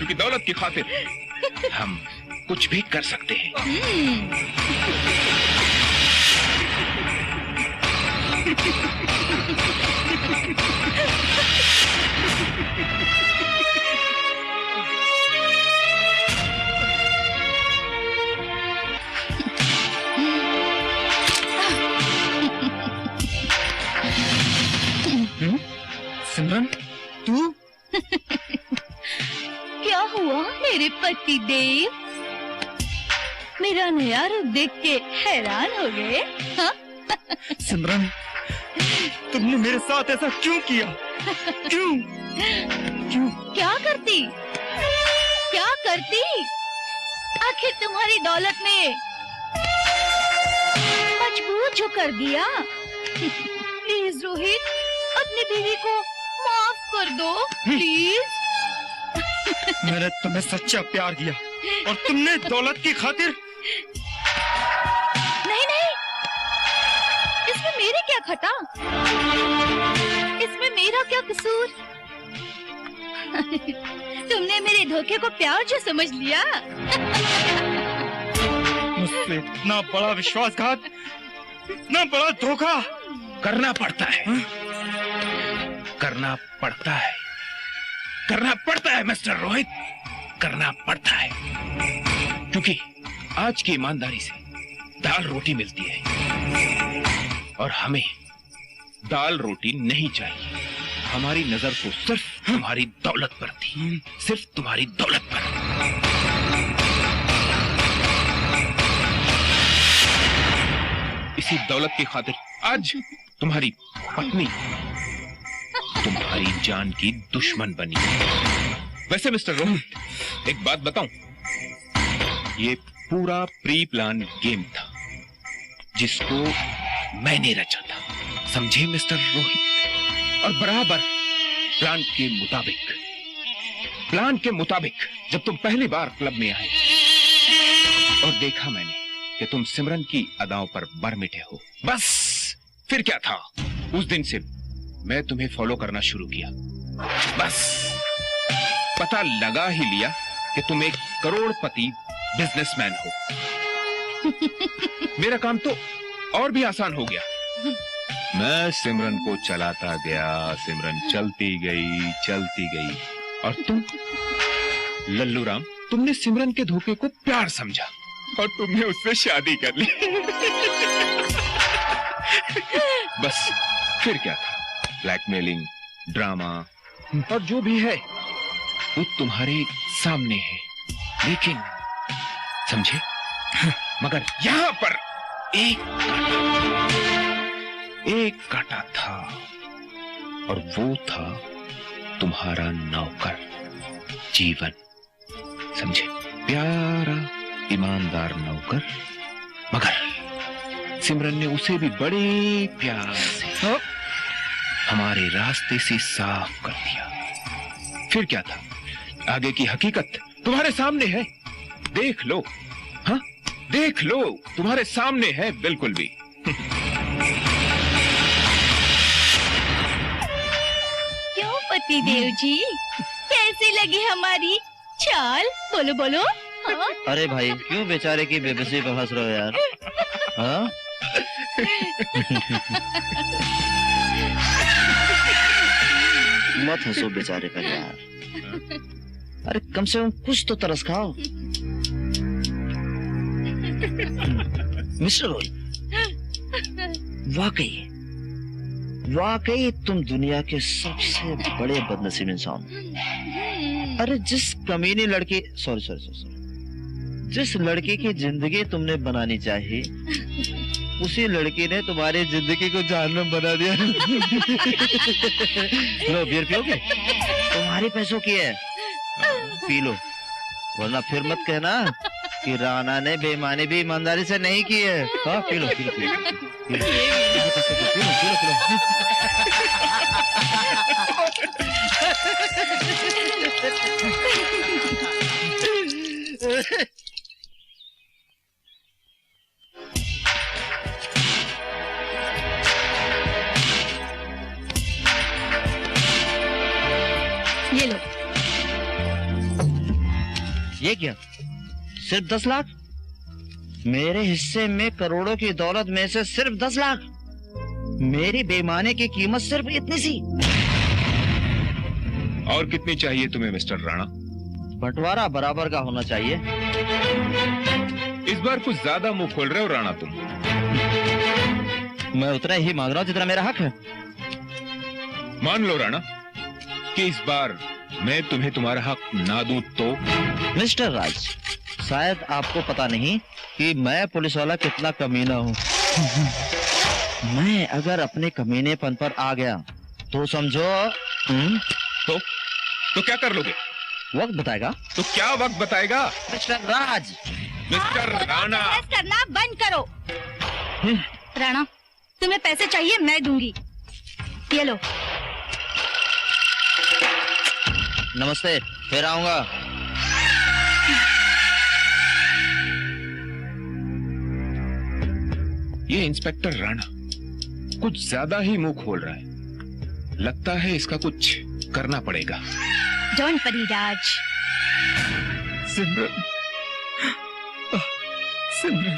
क्योंकि दौलत की खातिर हम कुछ भी कर सकते हैं। सिमरन, तू? क्या हुआ मेरे पति देव? मेरा नया रूप देख के हैरान हो गए? हाँ? सिमरन, तुमने मेरे साथ ऐसा क्यों किया? क्यों? क्यों? क्या करती? क्या करती? आखिर तुम्हारी दौलत ने मजबूर जो कर दिया। प्लीज रोहित, अपनी बीवी को माफ कर दो प्लीज। मैंने तुम्हें सच्चा प्यार किया और तुमने दौलत की खातिर। नहीं नहीं, इसमें मेरी क्या खता? इसमें मेरा क्या कसूर? तुमने मेरे धोखे को प्यार जो समझ लिया। मुझसे इतना बड़ा विश्वासघात, इतना बड़ा धोखा करना पड़ता है। करना पड़ता है, करना पड़ता है मिस्टर रोहित, करना पड़ता है, क्योंकि आज की ईमानदारी से दाल रोटी मिलती है और हमें दाल रोटी नहीं चाहिए। हमारी नजर तो सिर्फ तुम्हारी दौलत पर थी, सिर्फ तुम्हारी दौलत पर। इसी दौलत की खातिर आज तुम्हारी पत्नी तुम्हारी जान की दुश्मन बनी। वैसे मिस्टर रोहित, एक बात बताऊं, ये पूरा प्री प्लान गेम था जिसको मैंने रचा था, समझे मिस्टर रोहित? और बराबर प्लान के मुताबिक जब तुम पहली बार क्लब में आए और देखा मैंने कि तुम सिमरन की अदाओं पर बरमिटे हो, बस फिर क्या था, उस दिन से मैं तुम्हें फॉलो करना शुरू किया। बस पता लगा ही लिया कि तुम एक करोड़पति बिजनेसमैन हो। मेरा काम तो और भी आसान हो गया। मैं सिमरन को चलाता गया, सिमरन चलती गई और तुम लल्लू राम, तुमने सिमरन के धोखे को प्यार समझा और तुमने उससे शादी कर ली। बस फिर क्या था, ब्लैकमेलिंग, ड्रामा और जो भी है वो तुम्हारे सामने है, लेकिन समझे? मगर यहां पर एक कांटा था और वो था तुम्हारा नौकर जीवन, समझे? प्यारा ईमानदार नौकर, मगर सिमरन ने उसे भी बड़े प्यार से हमारे रास्ते से साफ कर दिया। फिर क्या था, आगे की हकीकत तुम्हारे सामने है, देख लो। हाँ, देख लो, तुम्हारे सामने है बिल्कुल भी। क्यों पति देव जी, कैसी लगी हमारी चाल? बोलो बोलो। हाँ? अरे भाई, क्यों बेचारे की बेबसी पे हंस रहे हो यार? हाँ? मत हंसो बेचारे पर यार। अरे कम से कम कुछ तो तरस खाओ। मिस्टर रोहित, वाकई तुम दुनिया के सबसे बड़े बदनसीब इंसान। अरे जिस कमीनी लड़की, सॉरी, जिस लड़की की जिंदगी तुमने बनानी चाहिए, उसी लड़की ने तुम्हारी जिंदगी को जहन्नम बना दिया। लो बियर पियोगे? तुम्हारे पैसों की है, पी लो, वरना फिर मत कहना कि राणा ने बेईमानी भी ईमानदारी से नहीं की है। हाँ, पी लो। ये लो। ये क्या, सिर्फ 10 लाख? मेरे हिस्से में करोड़ों की दौलत में से सिर्फ 10 लाख? मेरी बेईमानी की कीमत सिर्फ इतनी सी? और कितनी चाहिए तुम्हें मिस्टर राणा? बंटवारा बराबर का होना चाहिए। इस बार कुछ ज्यादा मुंह खोल रहे हो राणा तुम। मैं उतना ही मांग रहा हूँ जितना मेरा हक है। मान लो राणा कि इस बार मैं तुम्हें तुम्हारा हक ना दूं तो? मिस्टर राज, शायद आपको पता नहीं कि मैं पुलिस वाला कितना कमीना हूँ। मैं अगर अपने कमीनेपन पर आ गया तो समझो तो क्या कर लोगे? वक्त बताएगा। तो क्या वक्त बताएगा? मिस्टर राज, मिस्टर राणा। बहस करना बंद करो। राणा, तुम्हें पैसे चाहिए, मैं दूंगी। ये लो। नमस्ते, फिर आऊंगा। ये इंस्पेक्टर राणा कुछ ज्यादा ही मुंह खोल रहा है। लगता है इसका कुछ करना पड़ेगा। डोंट वरी राज। सिमरन, सिमरन,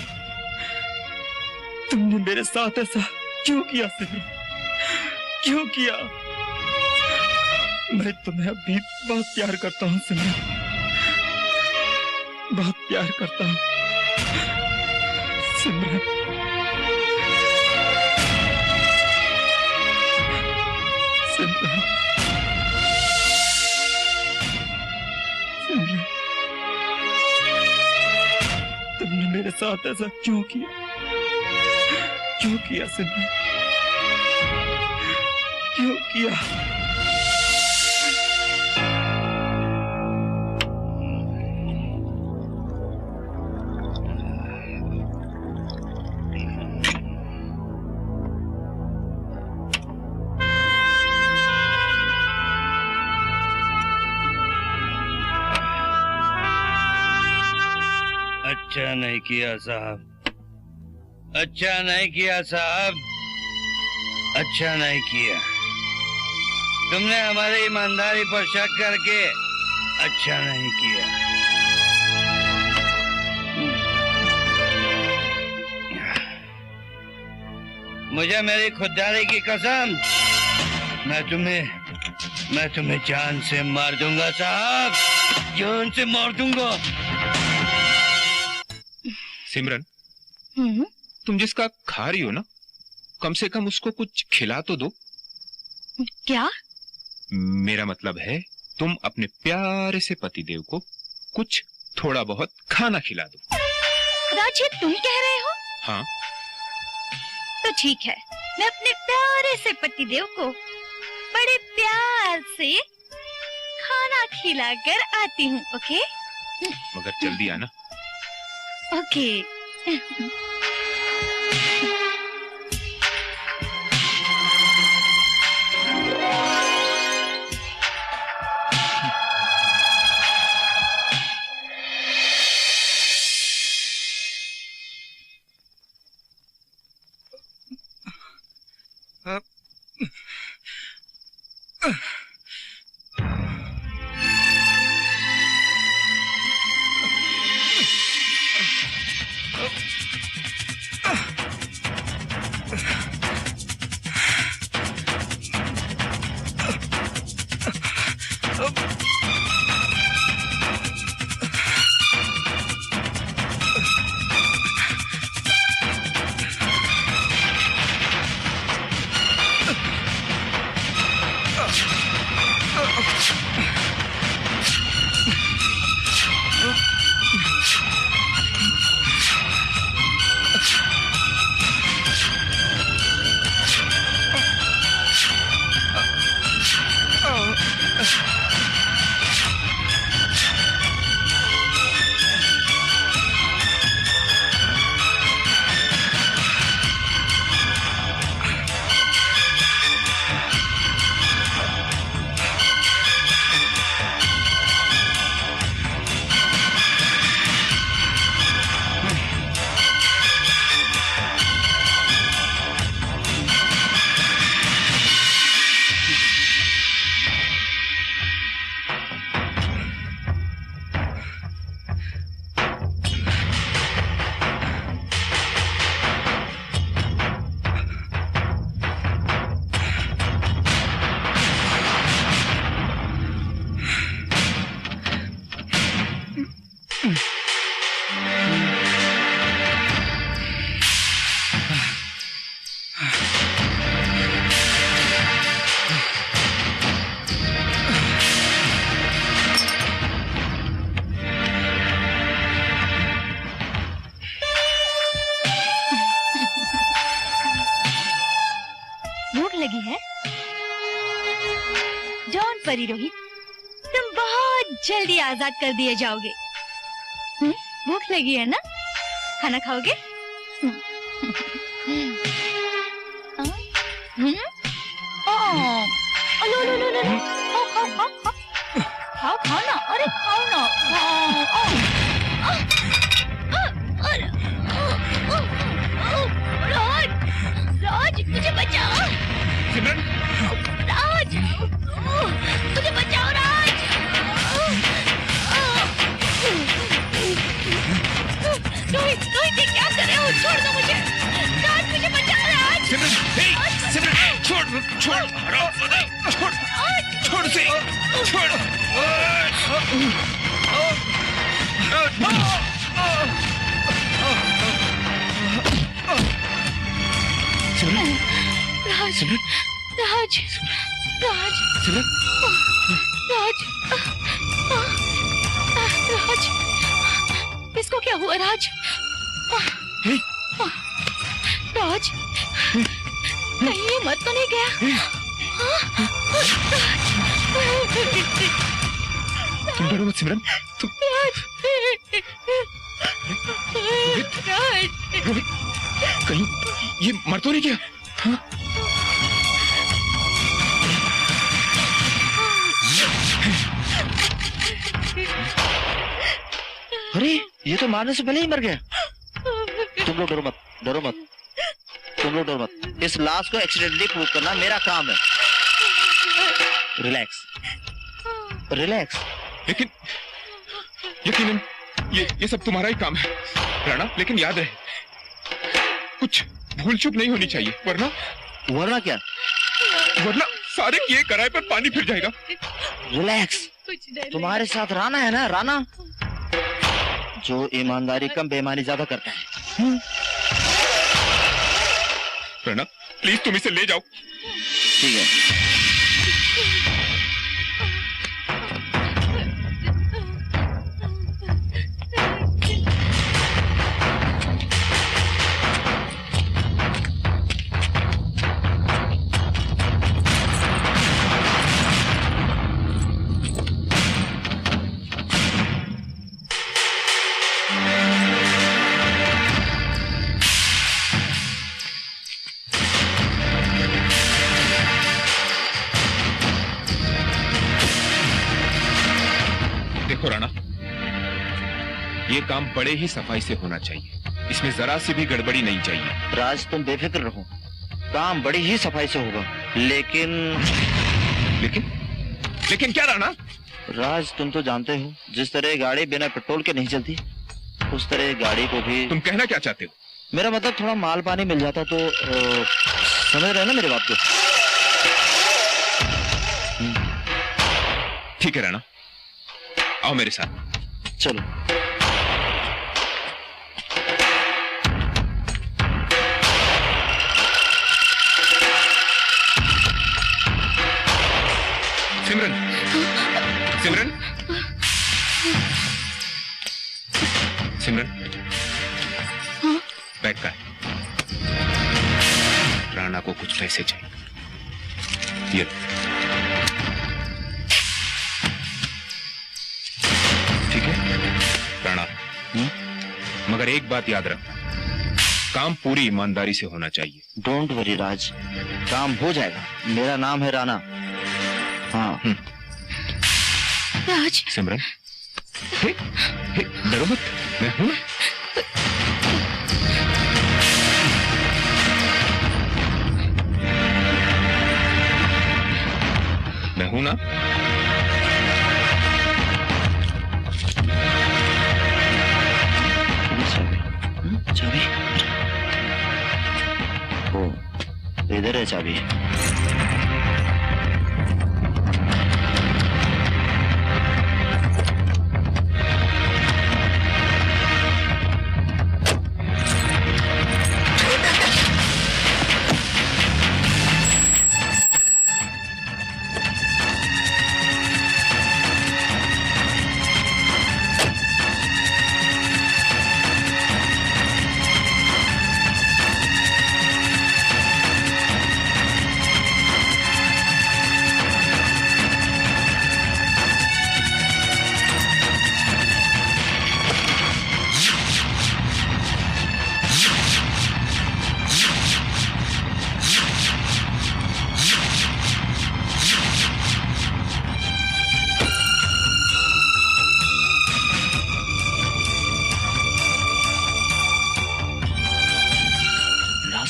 तुमने मेरे साथ ऐसा क्यों किया सिमरन? क्यों किया? मैं तुम्हें अभी बहुत प्यार करता हूँ सिमरन, बहुत प्यार करता हूँ सिमरन। सिमरन, सिमरन, तुमने मेरे साथ ऐसा क्यों किया? क्यों किया सिमरन? क्यों किया? अच्छा नहीं किया साहब, अच्छा नहीं किया साहब, अच्छा नहीं किया। तुमने हमारी ईमानदारी पर शक करके अच्छा नहीं किया। मुझे मेरी खुददारी की कसम, मैं तुम्हें जान से मार दूंगा साहब, जान से मार दूंगा। सिमरन, तुम जिसका खा रही हो ना, कम से कम उसको कुछ खिला तो दो। क्या? मेरा मतलब है तुम अपने प्यारे से पतिदेव को कुछ थोड़ा बहुत खाना खिला दो। राज, ये तुम कह रहे हो? हाँ। तो ठीक है, मैं अपने प्यारे से पतिदेव को बड़े प्यार से खाना खिलाकर आती हूँ। ओके? मगर जल्दी आना। ओके। परी रोहित, तुम बहुत जल्दी आजाद कर दिए जाओगे। भूख लगी है ना? खाना खाओगे? लो लो लो लो, खाओ खाओ खाओ खाओ खाओ खाओ ना, अरे खाओ ना, राज, राज मुझे बचाओ, सिमरन, राज मुझे बचाओ, राज। रोहित, रोहित ये क्या कर रहे हो? छोड़ दो मुझे, राज मुझे बचाओ, राज। सिमरन, हे, सिमरन, छोड़, छोड़, छोड़, छोड़ से, छोड़। सिमरन, राज, सिमरन, राज, राज, सिमरन, राज, राज, इसको क्या हुआ राज? हे, राज, कहीं ये मर तो नहीं गया? तुम डरो मत सिमरन, तुम राज, राज, रोहित, कहीं ये मर तो नहीं गया? हाँ? अरे ये तो मारने से पहले ही मर गया। तुम लोग डरो मत, डरो मत, तुम लोग डरो मत। इस लाश को एक्सीडेंटली प्रूव करना मेरा काम है। Relax, relax. लेकिन यकीनन ये सब तुम्हारा ही काम है राणा, लेकिन याद रहे कुछ भूल चूक नहीं होनी चाहिए, वरना वरना क्या? वरना सारे किए कराए पर पानी फिर जाएगा। रिलैक्स, तुम्हारे साथ राणा है ना, राणा जो ईमानदारी कम बेईमानी ज्यादा करता है। राणा प्लीज तुम इसे ले जाओ। ठीक है। देखो राणा, ये काम बड़े ही सफाई से होना चाहिए, इसमें जरा सी भी गड़बड़ी नहीं चाहिए। राज तुम बेफिक्र रहो, काम बड़ी ही सफाई से होगा। लेकिन लेकिन क्या राणा? राज तुम तो जानते हो, जिस तरह गाड़ी बिना पेट्रोल के नहीं चलती, उस तरह गाड़ी को भी। तुम कहना क्या चाहते हो? मेरा मतलब थोड़ा माल पानी मिल जाता तो समझ रहे ना मेरी बात को? ठीक है राणा, आओ मेरे साथ। चलो। सिमरन, सिमरन, सिमरन, बैग का है। राणा को कुछ पैसे चाहिए, ये ठीक है राणा? मगर एक बात याद रख, काम पूरी ईमानदारी से होना चाहिए। डोंट वरी राज, काम हो जाएगा। मेरा नाम है राणा। हाँ। राज, सिमरन, हे, डरो मत, मैं हूं ना। मैं हूं ना। चाबी? ओ, इधर है चाबी।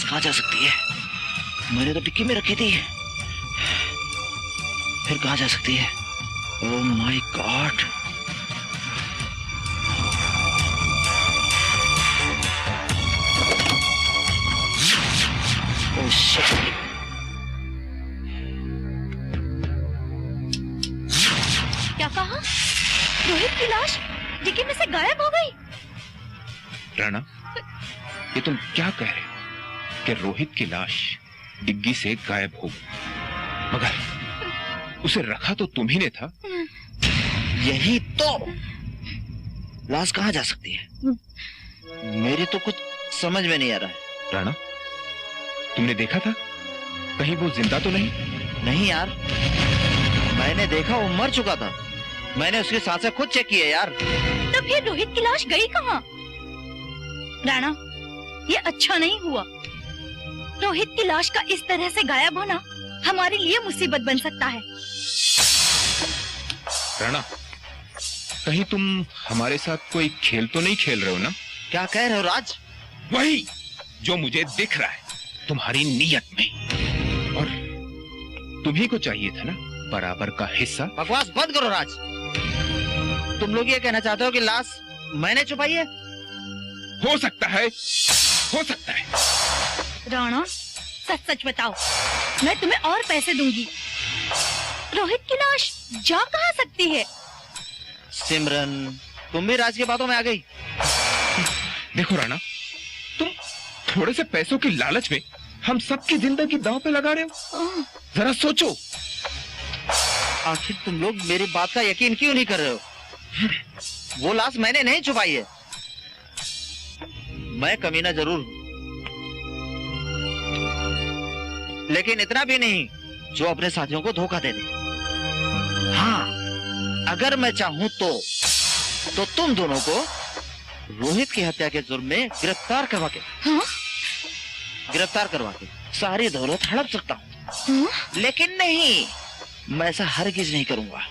कहाँ जा सकती है? मैंने तो टिक्की में रखी थी, फिर कहाँ जा सकती है? Oh my God! Oh shit! क्या कहा? रोहित की लाश डिक्की में से गायब हो गई। राणा, ये तुम क्या कह रहे हो कि रोहित की लाश डिग्गी से गायब हो गई? मगर उसे रखा तो तुम ही ने था। यही तो। लाश कहाँ जा सकती है? मेरी तो कुछ समझ में नहीं आ रहा है। राणा, तुमने देखा था कहीं वो जिंदा तो नहीं? नहीं यार, मैंने देखा वो मर चुका था। मैंने उसकी सांसें खुद चेक की है यार। तो फिर रोहित की लाश गई कहाँ? राणा, ये अच्छा नहीं हुआ। रोहित की लाश का इस तरह से गायब होना हमारे लिए मुसीबत बन सकता है। राणा, कहीं तुम हमारे साथ कोई खेल तो नहीं खेल रहे हो ना? क्या कह रहे हो राज? वही जो मुझे दिख रहा है तुम्हारी नीयत में। और तुम्ही को चाहिए था ना बराबर का हिस्सा। बकवास बंद करो राज। तुम लोग ये कहना चाहते हो कि लाश मैंने छुपाई है? हो सकता है, हो सकता है। राणा, सच सच बताओ, मैं तुम्हें और पैसे दूंगी। रोहित की लाश जा कहाँ सकती है? सिमरन, तुम भी राज की बातों में आ गई। देखो राणा, तुम थोड़े से पैसों की लालच में हम सबकी जिंदगी दांव पे लगा रहे हो। जरा सोचो। आखिर तुम लोग मेरी बात का यकीन क्यों नहीं कर रहे हो? वो लाश मैंने नहीं छुपाई है। मैं कमीना जरूर हूं, लेकिन इतना भी नहीं जो अपने साथियों को धोखा दे दे। हाँ, अगर मैं चाहूं तो तुम दोनों को रोहित की हत्या के जुर्म में गिरफ्तार करवा के सारी दौलत हड़प सकता हूँ। लेकिन नहीं, मैं ऐसा हरगिज नहीं करूंगा,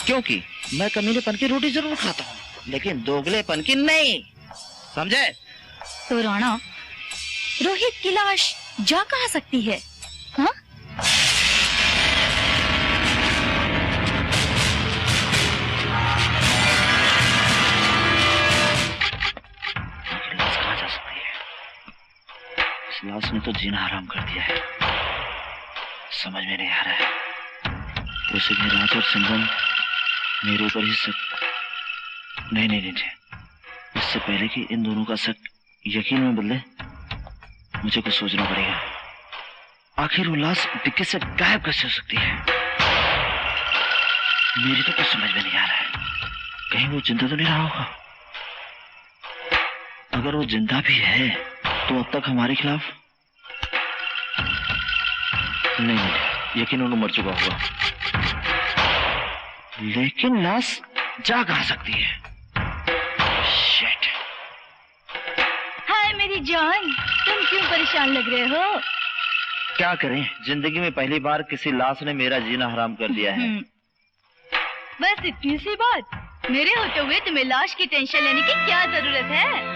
क्योंकि मैं कमीनेपन की रोटी जरूर खाता हूँ, लेकिन दोगलेपन की नहीं। समझे? तो राणा, रोहित की लाश जा कहाँ सकती है? हाँ? लाश कहाँ जा सकती है? इस लाश ने तो जीना हराम कर दिया है। समझ में नहीं आ रहा है। वैसे भी राज और सिमरन मेरे ऊपर ही शक नहीं। इससे पहले कि इन दोनों का शक यकीन में बदले, मुझे कुछ सोचना पड़ेगा। आखिर वो लाश डिक्की से गायब कैसे हो सकती है? मेरी तो कुछ समझ में नहीं आ रहा है। कहीं वो जिंदा तो नहीं रहा होगा? अगर वो जिंदा भी है तो अब तक हमारे खिलाफ नहीं, यकीन उन्हें मर चुका होगा। लेकिन लाश जा कहाँ सकती है? शिट। हाय मेरी जान, तुम क्यों परेशान लग रहे हो? क्या करें, जिंदगी में पहली बार किसी लाश ने मेरा जीना हराम कर दिया है। बस इतनी सी बात। मेरे होते हुए तुम्हें लाश की टेंशन लेने की क्या जरूरत है?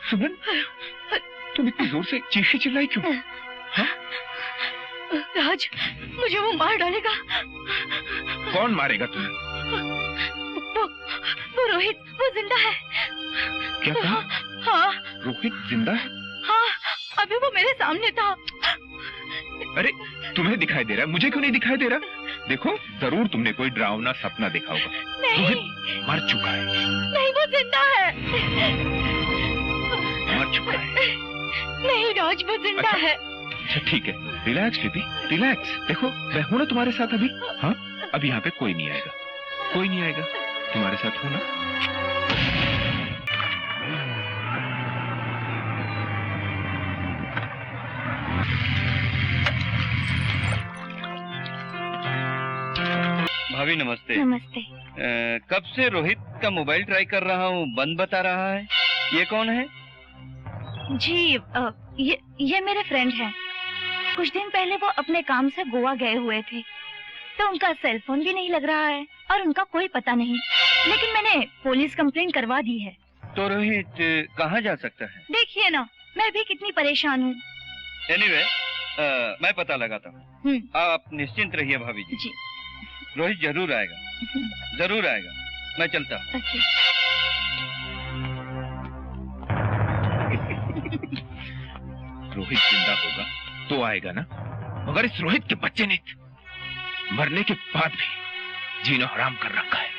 सिमरन, तुम इतनी जोर से चीखी चिल्लाई क्यों? हाँ? राज, मुझे वो मार डालेगा। कौन मारेगा तुम्हें? वो रोहित, वो जिंदा है। क्या कहा? हाँ। रोहित जिंदा है? हाँ, अभी वो मेरे सामने था। अरे तुम्हें दिखाई दे रहा है, मुझे क्यों नहीं दिखाई दे रहा? देखो, जरूर तुमने कोई डरावना सपना देखा होगा। नहीं, रोहित मर चुका है। नहीं, वो जिंदा है। मर चुका है? नहीं राज, वो जिंदा है। अच्छा ठीक है, रिलैक्स बेबी, रिलैक्स। देखो, मैं हूं ना तुम्हारे साथ अभी। हाँ, अब यहाँ पे कोई नहीं आएगा, कोई नहीं आएगा। तुम्हारे साथ हूं ना। भाभी नमस्ते। नमस्ते। कब से रोहित का मोबाइल ट्राई कर रहा हूँ, बंद बता रहा है। ये कौन है? जी ये मेरे फ्रेंड हैं। कुछ दिन पहले वो अपने काम से गोवा गए हुए थे, तो उनका सेल फोन भी नहीं लग रहा है और उनका कोई पता नहीं, लेकिन मैंने पुलिस कंप्लेंट करवा दी है। तो रोहित कहाँ जा सकता है? देखिए ना, मैं भी कितनी परेशान हूँ। एनीवे, मैं पता लगाता हूँ। आप निश्चिंत रहिए भाभी जी। रोहित जरूर आएगा, जरूर आएगा। मैं चलता हूँ। रोहित जिंदा होगा तो आएगा ना, मगर इस रोहित के बच्चे ने मरने के बाद भी जीना हराम कर रखा है।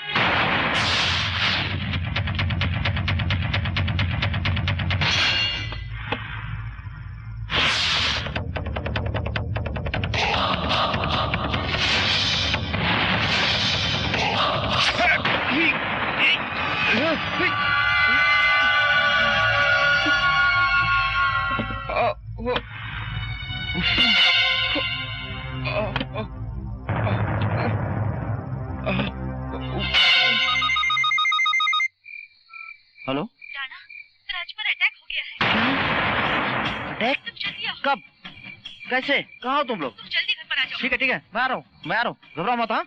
हेलो राणा, राज पर अटैक हो गया है। अटैक? तुम जल्दी आओ। कब? कैसे? कहाँ हो तुम लोग? तुम जल्दी घर पर आ जाओ। ठीक है, मैं आ रहा हूँ, घबराओ मत। हाँ,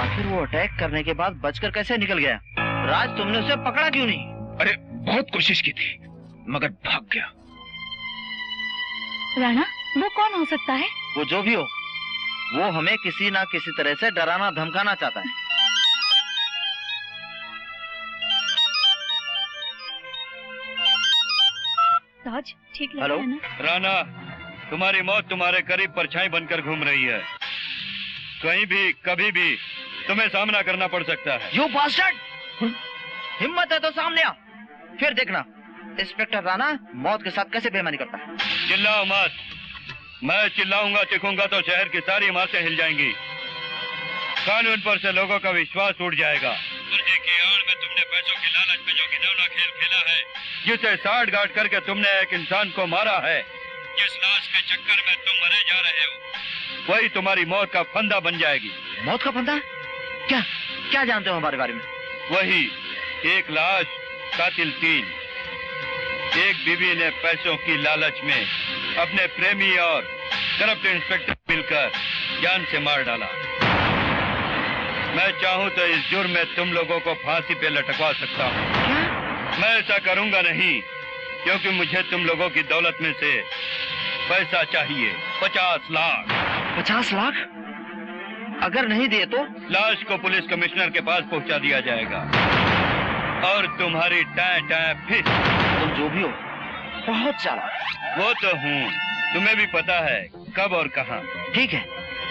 आखिर वो अटैक करने के बाद बचकर कैसे निकल गया? राज, तुमने उसे पकड़ा क्यों नहीं? अरे बहुत कोशिश की थी, मगर भाग गया। राणा, वो कौन हो सकता है? वो जो भी हो, वो हमें किसी ना किसी तरह से डराना धमकाना चाहता है। राज, ठीक लग हेलो? रहा है ना? राणा, तुम्हारी मौत तुम्हारे करीब परछाई बनकर घूम रही है। कहीं भी कभी भी तुम्हें सामना करना पड़ सकता है। You bastard! हिम्मत है तो सामने आ, फिर देखना इंस्पेक्टर राणा मौत के साथ कैसे बेईमानी करता है। चिल्लाओ मत। मैं चिल्लाऊंगा चीखूंगा तो शहर की सारी इमारतें हिल जाएंगी। कानून पर से लोगों का विश्वास उड़ जाएगा। मुर्गे की आड़ में तुमने पैसों की लालच में जो घिनौना खेल खेला है, जिसे साठ गांठ करके तुमने एक इंसान को मारा है, जिस लाश के चक्कर में तुम मरे जा रहे हो, वही तुम्हारी मौत का फंदा बन जाएगी। मौत का फंदा? क्या क्या जानते हो हमारे बारे में? वही, एक लाश, कातिल 3। एक बीवी ने पैसों की लालच में अपने प्रेमी और करप्ट इंस्पेक्टर मिलकर जान से मार डाला। मैं चाहूं तो इस जुर्म में तुम लोगों को फांसी पे लटकवा सकता हूं। मैं ऐसा करूंगा नहीं, क्योंकि मुझे तुम लोगों की दौलत में से पैसा चाहिए। 50 लाख। 50 लाख? अगर नहीं दिए तो? लाश को पुलिस कमिश्नर के पास पहुंचा दिया जाएगा और तुम्हारी टाँ फिर। तुम जो भी हो, बहुत चालाक। वो तो हूँ, तुम्हें भी पता है कब और कहाँ। ठीक है,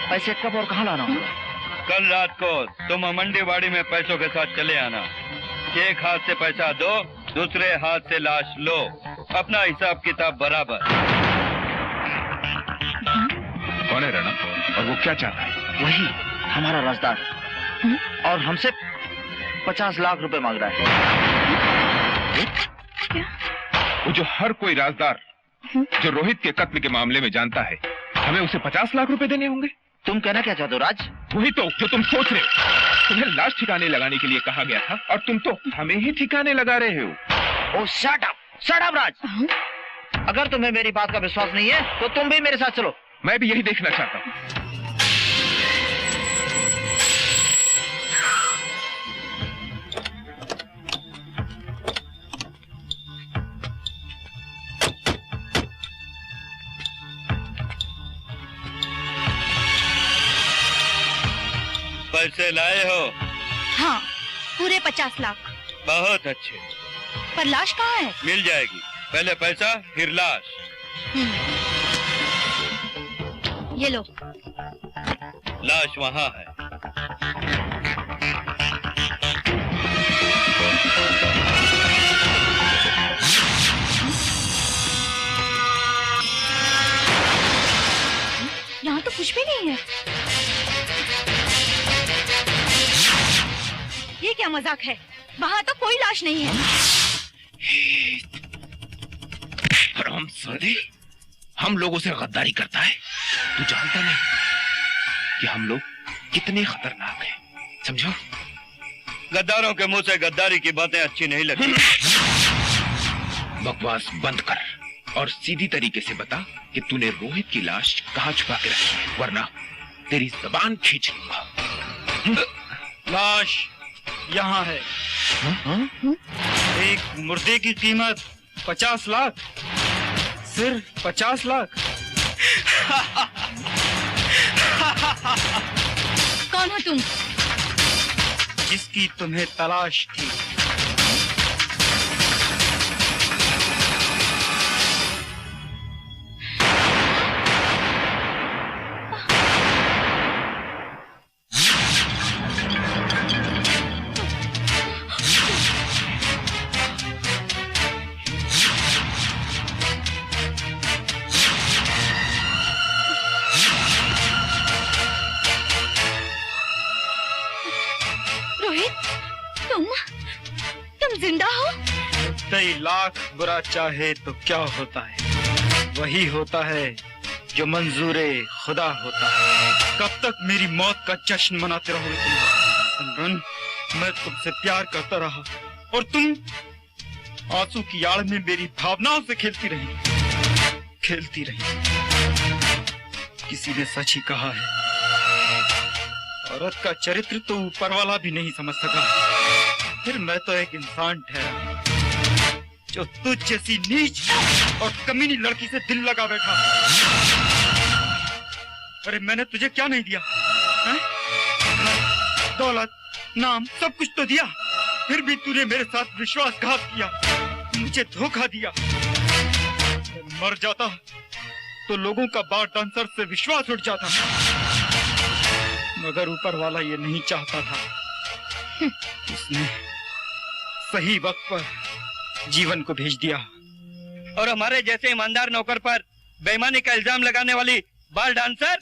पैसे कब और कहाँ लाना होगा? कल रात को तुम मंडीवाड़ी में पैसों के साथ चले आना। एक हाथ से पैसा दो, दूसरे हाथ से लाश लो। अपना हिसाब किताब बराबर। कौन है राणा, और वो क्या चाहता है? वही हमारा राजदार, और हमसे 50 लाख रुपए मांग रहा है। वो जो हर कोई राजदार जो रोहित के कत्ल के मामले में जानता है, हमें उसे 50 लाख रुपए देने होंगे? तुम कहना क्या चाहते हो राज? वही तो जो तुम सोच रहे हो। तुम्हें लाश ठिकाने लगाने के लिए कहा गया था और तुम तो हमें ही ठिकाने लगा रहे हो। ओ शट अप राज। अगर तुम्हें मेरी बात का विश्वास नहीं है तो तुम भी मेरे साथ चलो। मैं भी यही देखना चाहता हूँ। पैसे लाए हो? हाँ, पूरे 50 लाख। बहुत अच्छे। पर लाश कहाँ है? मिल जाएगी। पहले पैसा फिर लाश। ये लो। लाश वहाँ है। यहाँ तो कुछ भी नहीं है। ये क्या मजाक है? वहाँ तो कोई लाश नहीं है। हरामजादे, हम लोगों से गद्दारी करता है। तू जानता नहीं कि हम लोग कितने खतरनाक हैं, समझा? गद्दारों के मुंह से गद्दारी की बातें अच्छी नहीं लगती। बकवास बंद कर और सीधी तरीके से बता कि तूने रोहित की लाश कहाँ छुपा के रखी है, वरना तेरी जबान खींच लूंगा। लाश यहाँ है। एक मुर्दे की कीमत 50 लाख, सिर्फ 50 लाख। कौन हो तुम? जिसकी तुम्हें तलाश थी। तुम जिंदा हो? कई लाख बुरा चाहे तो क्या होता है, वही होता है जो मंजूरे खुदा होता है। कब तक मेरी मौत का जश्न मनाते रहोगे तुम? सिमरन, मैं तुमसे प्यार करता रहा और तुम आंसू की आड़ में मेरी भावनाओं से खेलती रही। किसी ने सच ही कहा है, औरत का चरित्र तो ऊपर वाला भी नहीं समझ सका। फिर मैं तो एक इंसान ठहरा जो तुझ जैसी नीच और कमीनी लड़की से दिल लगा बैठा। अरे मैंने तुझे क्या नहीं दिया है? दौलत, नाम, सब कुछ तो दिया, फिर भी तूने मेरे साथ विश्वासघात किया, मुझे धोखा दिया। मर जाता तो लोगों का बार डांसर से विश्वास उठ जाता, मगर ऊपर वाला ये नहीं चाहता था। उसने सही वक्त पर जीवन को भेज दिया। और हमारे जैसे ईमानदार नौकर पर बेईमानी का इल्जाम लगाने वाली बाल डांसर?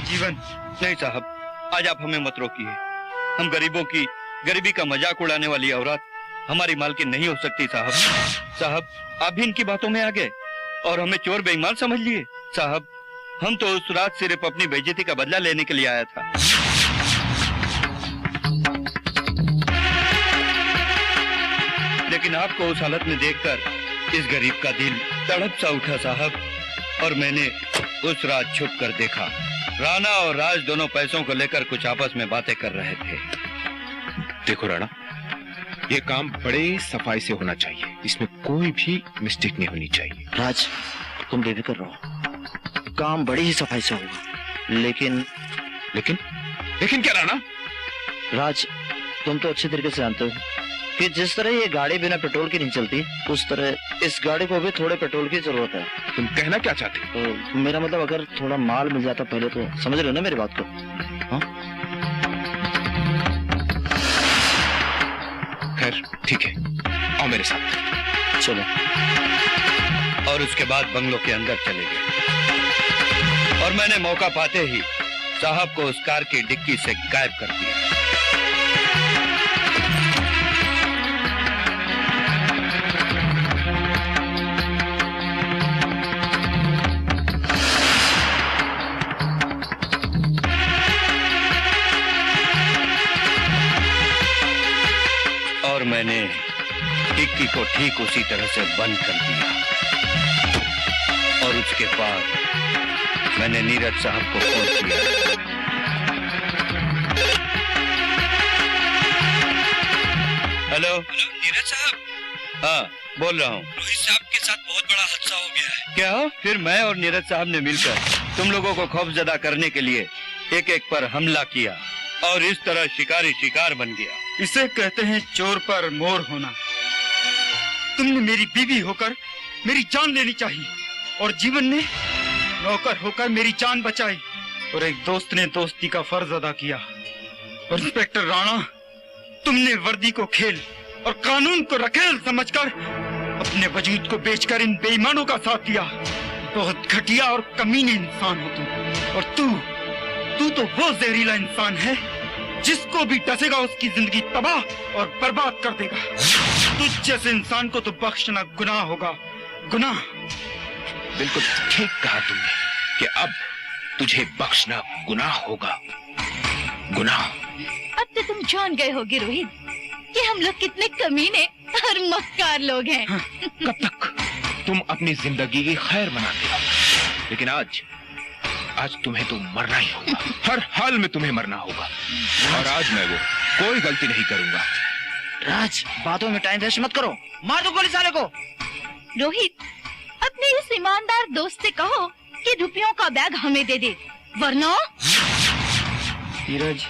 जीवन नहीं साहब, आज आप हमें मत रोकिए। हम गरीबों की गरीबी का मजाक उड़ाने वाली औरत हमारी मालकिन नहीं हो सकती साहब, आप भी इनकी बातों में आ गए और हमें चोर बेईमान समझ लिए। साहब, हम तो उस रात सिर्फ अपनी बेइज्जती का बदला लेने के लिए आया था। लेकिन आपको उस हालत में देखकर इस गरीब का दिल तड़प सा उठा साहब, और मैंने उस रात छुप कर देखा। राणा और राज दोनों पैसों को लेकर कुछ आपस में बातें कर रहे थे। देखो राणा, ये काम बड़े सफाई से होना चाहिए, इसमें कोई भी मिस्टेक नहीं होनी चाहिए। राज, तुम बेफिक्र रहो, काम बड़ी ही सफाई से होगा। लेकिन क्या राणा? राज, तुम तो अच्छे तरीके से जानते हो कि जिस तरह ये गाड़ी बिना पेट्रोल की नहीं चलती, उस तरह इस गाड़ी को भी थोड़े पेट्रोल की जरूरत है। तुम कहना क्या चाहते हो? तो मेरा मतलब, अगर थोड़ा माल मिल जाता पहले, तो समझ रहे हो ना मेरी बात को? हाँ, खैर ठीक है, आओ मेरे साथ। चलो। और उसके बाद बंगलों के अंदर चले गए और मैंने मौका पाते ही साहब को उस कार की डिक्की से गायब कर दिया। और मैंने डिक्की को ठीक उसी तरह से बंद कर दिया और उसके बाद मैंने नीरज साहब को फोन किया। हेलो नीरज साहब। हाँ, बोल रहा हूँ। रोहित साहब के साथ बहुत बड़ा हादसा हो गया है। क्या? फिर मैं और नीरज साहब ने मिलकर तुम लोगों को खौफजदा करने के लिए एक एक पर हमला किया और इस तरह शिकारी शिकार बन गया। इसे कहते हैं चोर पर मोर होना। तुमने मेरी बीवी होकर मेरी जान लेनी चाहिए, और जीवन ने नौकर होकर मेरी जान बचाई, और एक दोस्त ने दोस्ती का फर्ज अदा किया। और इंस्पेक्टर राणा, तुमने वर्दी को खेल और कानून को रखेल समझकर अपने वजूद को बेचकर इन बेईमानों का साथ दिया। बहुत घटिया और कमीने इंसान हो तुम। और तू तो वो जहरीला इंसान है जिसको भी डसेगा उसकी जिंदगी तबाह और बर्बाद कर देगा। तुझ जैसे इंसान को तो बख्शना गुनाह होगा, गुनाह। बिल्कुल ठीक कहा तुमने कि अब तुझे बख्शना गुनाह होगा, गुनाह। अब तो तुम जान गए होगे रोहित कि हम लोग कितने कमीने और मक्कार लोग हैं। कब तक तुम अपनी जिंदगी की खैर मनाते हो, लेकिन आज तुम्हें तो मरना ही होगा, हर हाल में तुम्हें मरना होगा। और आज मैं वो कोई गलती नहीं करूंगा। राज, बातों में टाइम वेस्ट मत करो, मार दो गोली साले को। रोहित, अपने इस ईमानदार दोस्त से कहो कि रुपयों का बैग हमें दे दे, वरना। धीरज,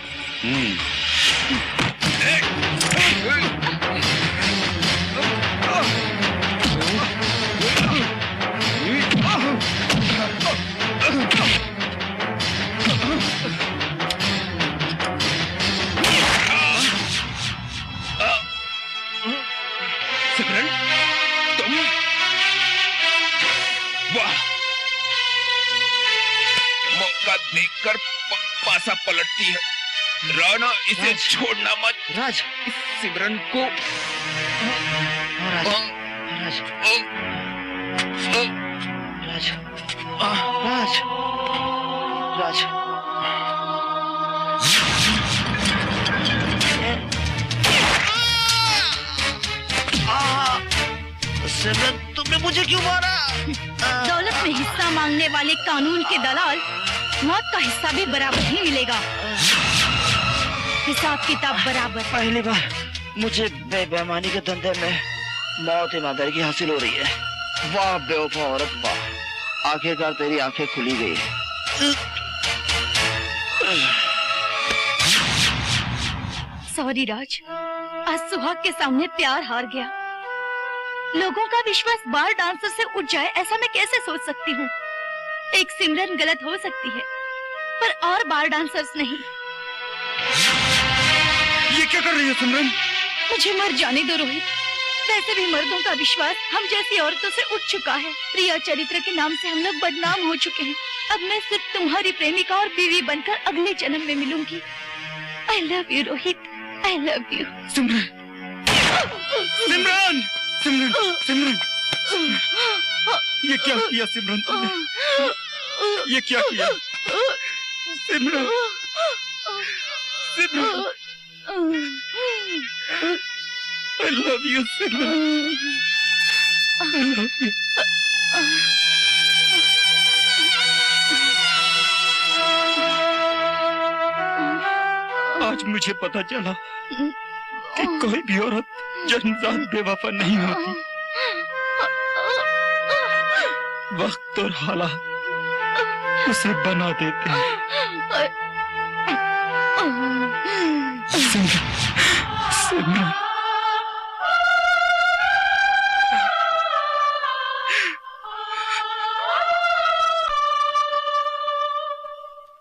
सिमरन, तुम, वाह, मौका देखकर पासा पलटती है। राणा, इसे राज, छोड़ना मत। राज, इस सिमरन को। राज, राज, राज, राज, राज। सिमरन, तुमने मुझे क्यों मारा? दौलत में हिस्सा मांगने वाले कानून के दलाल, मौत का हिस्सा भी बराबर ही मिलेगा, हिसाब किताब बराबर। पहली बार मुझे बेईमानी के धंधे में मौत ईमानदारी की हासिल हो रही है। वाह बेवफा औरत, वाह, आखिरकार तेरी आंखें खुली गई। सॉरी राज, आज सुहाग के सामने प्यार हार गया। लोगों का विश्वास बार डांसर से उठ जाए ऐसा मैं कैसे सोच सकती हूँ। एक सिमरन गलत हो सकती है पर और बार डांसर्स नहीं। ये क्या कर रही है सिमरन? मुझे मर जाने दो रोहित। वैसे भी मर्दों का विश्वास हम जैसी औरतों से उठ चुका है। प्रिया चरित्र के नाम से हम लोग बदनाम हो चुके हैं। अब मैं सिर्फ तुम्हारी प्रेमिका और बीवी बनकर अगले जन्म में मिलूंगी। I love you Rohit, I love you. Simran, Simran, Simran, Simran, ये क्या किया सिमरन तुमने? ये क्या किया सिमरन? सिमरन, I love you, Simran, I love you। आज मुझे पता चला कि कोई भी औरत जन्मजात बेवफा नहीं होती। वक्त और हालात उसे बना देते हैं। सिमरन, सिमरन,